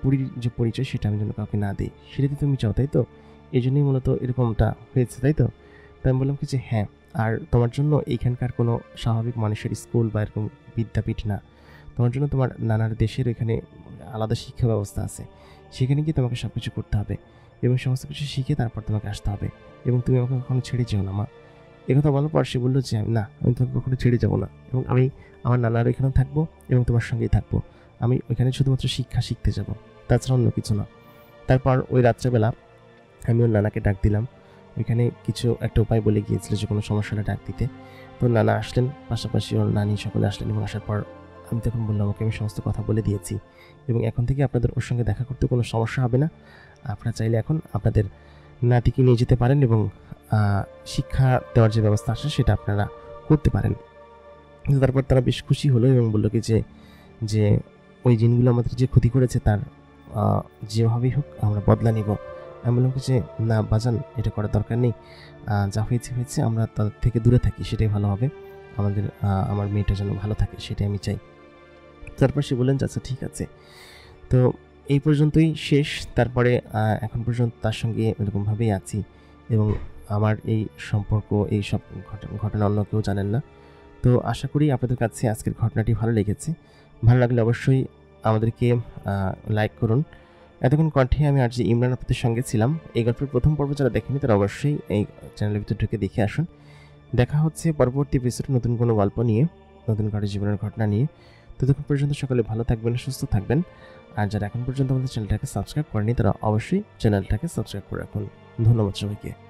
পুরীর যে পরিচয় সেটা আমি যেন কাউকে না দিই। সেটা তো তুমি চাও, তাই তো? এজন্যই মূলত এরকমটা হয়েছে, তাই তো? তো আমি বললাম কি যে, "হ্যাঁ, আর তোমার জন্য এইখানকার কোনো স্বাভাবিক মানুষের স্কুল বা এরকম বিদ্যাপীঠ না। তোমার জন্য তোমার নানার দেশের ওইখানে আলাদা শিক্ষা ব্যবস্থা আছে। সেখানে গিয়ে তোমাকে সবকিছু করতে হবে এবং সমস্ত কিছু শিখে তারপর তোমাকে আসতে হবে এবং তুমি আমাকে কখনো ছেড়ে যেও না মা।" একথা বলার পর সে বলল যে, "না, আমি তোমাকে কখনো ছেড়ে যাব না এবং আমি আমার নানার ওইখানেও থাকবো এবং তোমার সঙ্গেই থাকবো। আমি ওইখানে শুধুমাত্র শিক্ষা শিখতে যাব। তাছাড়া অন্য কিছু না।" তারপর ওই রাত্রেবেলা আমি ওর নানাকে ডাক দিলাম। ওইখানে কিছু একটা উপায় বলে গিয়েছিল যে কোনো সমস্যা হলে ডাক দিতে। তো নানা আসলেন, পাশাপাশি ওর নানি সকলে আসলেন এবং আসার পর আমি তখন বললাম, "ওকে আমি সমস্ত কথা বলে দিয়েছি এবং এখন থেকে আপনাদের ওর সঙ্গে দেখা করতে কোনো সমস্যা হবে না। আপনারা চাইলে এখন আপনাদের নাতিকে নিয়ে যেতে পারেন এবং শিক্ষা দেওয়ার যে ব্যবস্থা আছে সেটা আপনারা করতে পারেন।" কিন্তু তারপর তারা বেশ খুশি হলো এবং বলল কি যে ওই জিনগুলো আমাদের যে ক্ষতি করেছে তার যেভাবেই হোক আমরা বদলা নিব। আমি বললাম কি যে, "না বাজান, এটা করার দরকার নেই। যা হয়েছে হয়েছে, আমরা তাদের থেকে দূরে থাকি সেটাই ভালো হবে। আমাদের আমার মেয়েটা যেন ভালো থাকে সেটাই আমি চাই।" তারপর সে বললেন যে, "আচ্ছা ঠিক আছে।" তো এই পর্যন্তই শেষ। তারপরে এখন পর্যন্ত তার সঙ্গে এরকমভাবেই আছি এবং আমার এই সম্পর্ক, এইসব ঘটনা অন্য কেউ জানেন না। তো আশা করি আপনাদের কাছে আজকের ঘটনাটি ভালো লেগেছে। ভালো লাগলে অবশ্যই আমাদেরকে লাইক করুন। এতক্ষণ কণ্ঠে আমি আরজে ইমরান আপনাদের সঙ্গে ছিলাম। এই গল্পের ১ম পর্ব যারা দেখেনি তারা অবশ্যই এই চ্যানেলের ভিতর ঢুকে দেখে আসুন। দেখা হচ্ছে পরবর্তী এপিসোডে নতুন কোনো গল্প নিয়ে, নতুন কারো জীবনের ঘটনা নিয়ে। ততক্ষণ পর্যন্ত সকলে ভালো থাকবেন, সুস্থ থাকবেন। আর যারা এখন পর্যন্ত আমাদের চ্যানেলটাকে সাবস্ক্রাইব করেনি তারা অবশ্যই চ্যানেলটাকে সাবস্ক্রাইব করে রাখুন। ধন্যবাদ সবাইকে।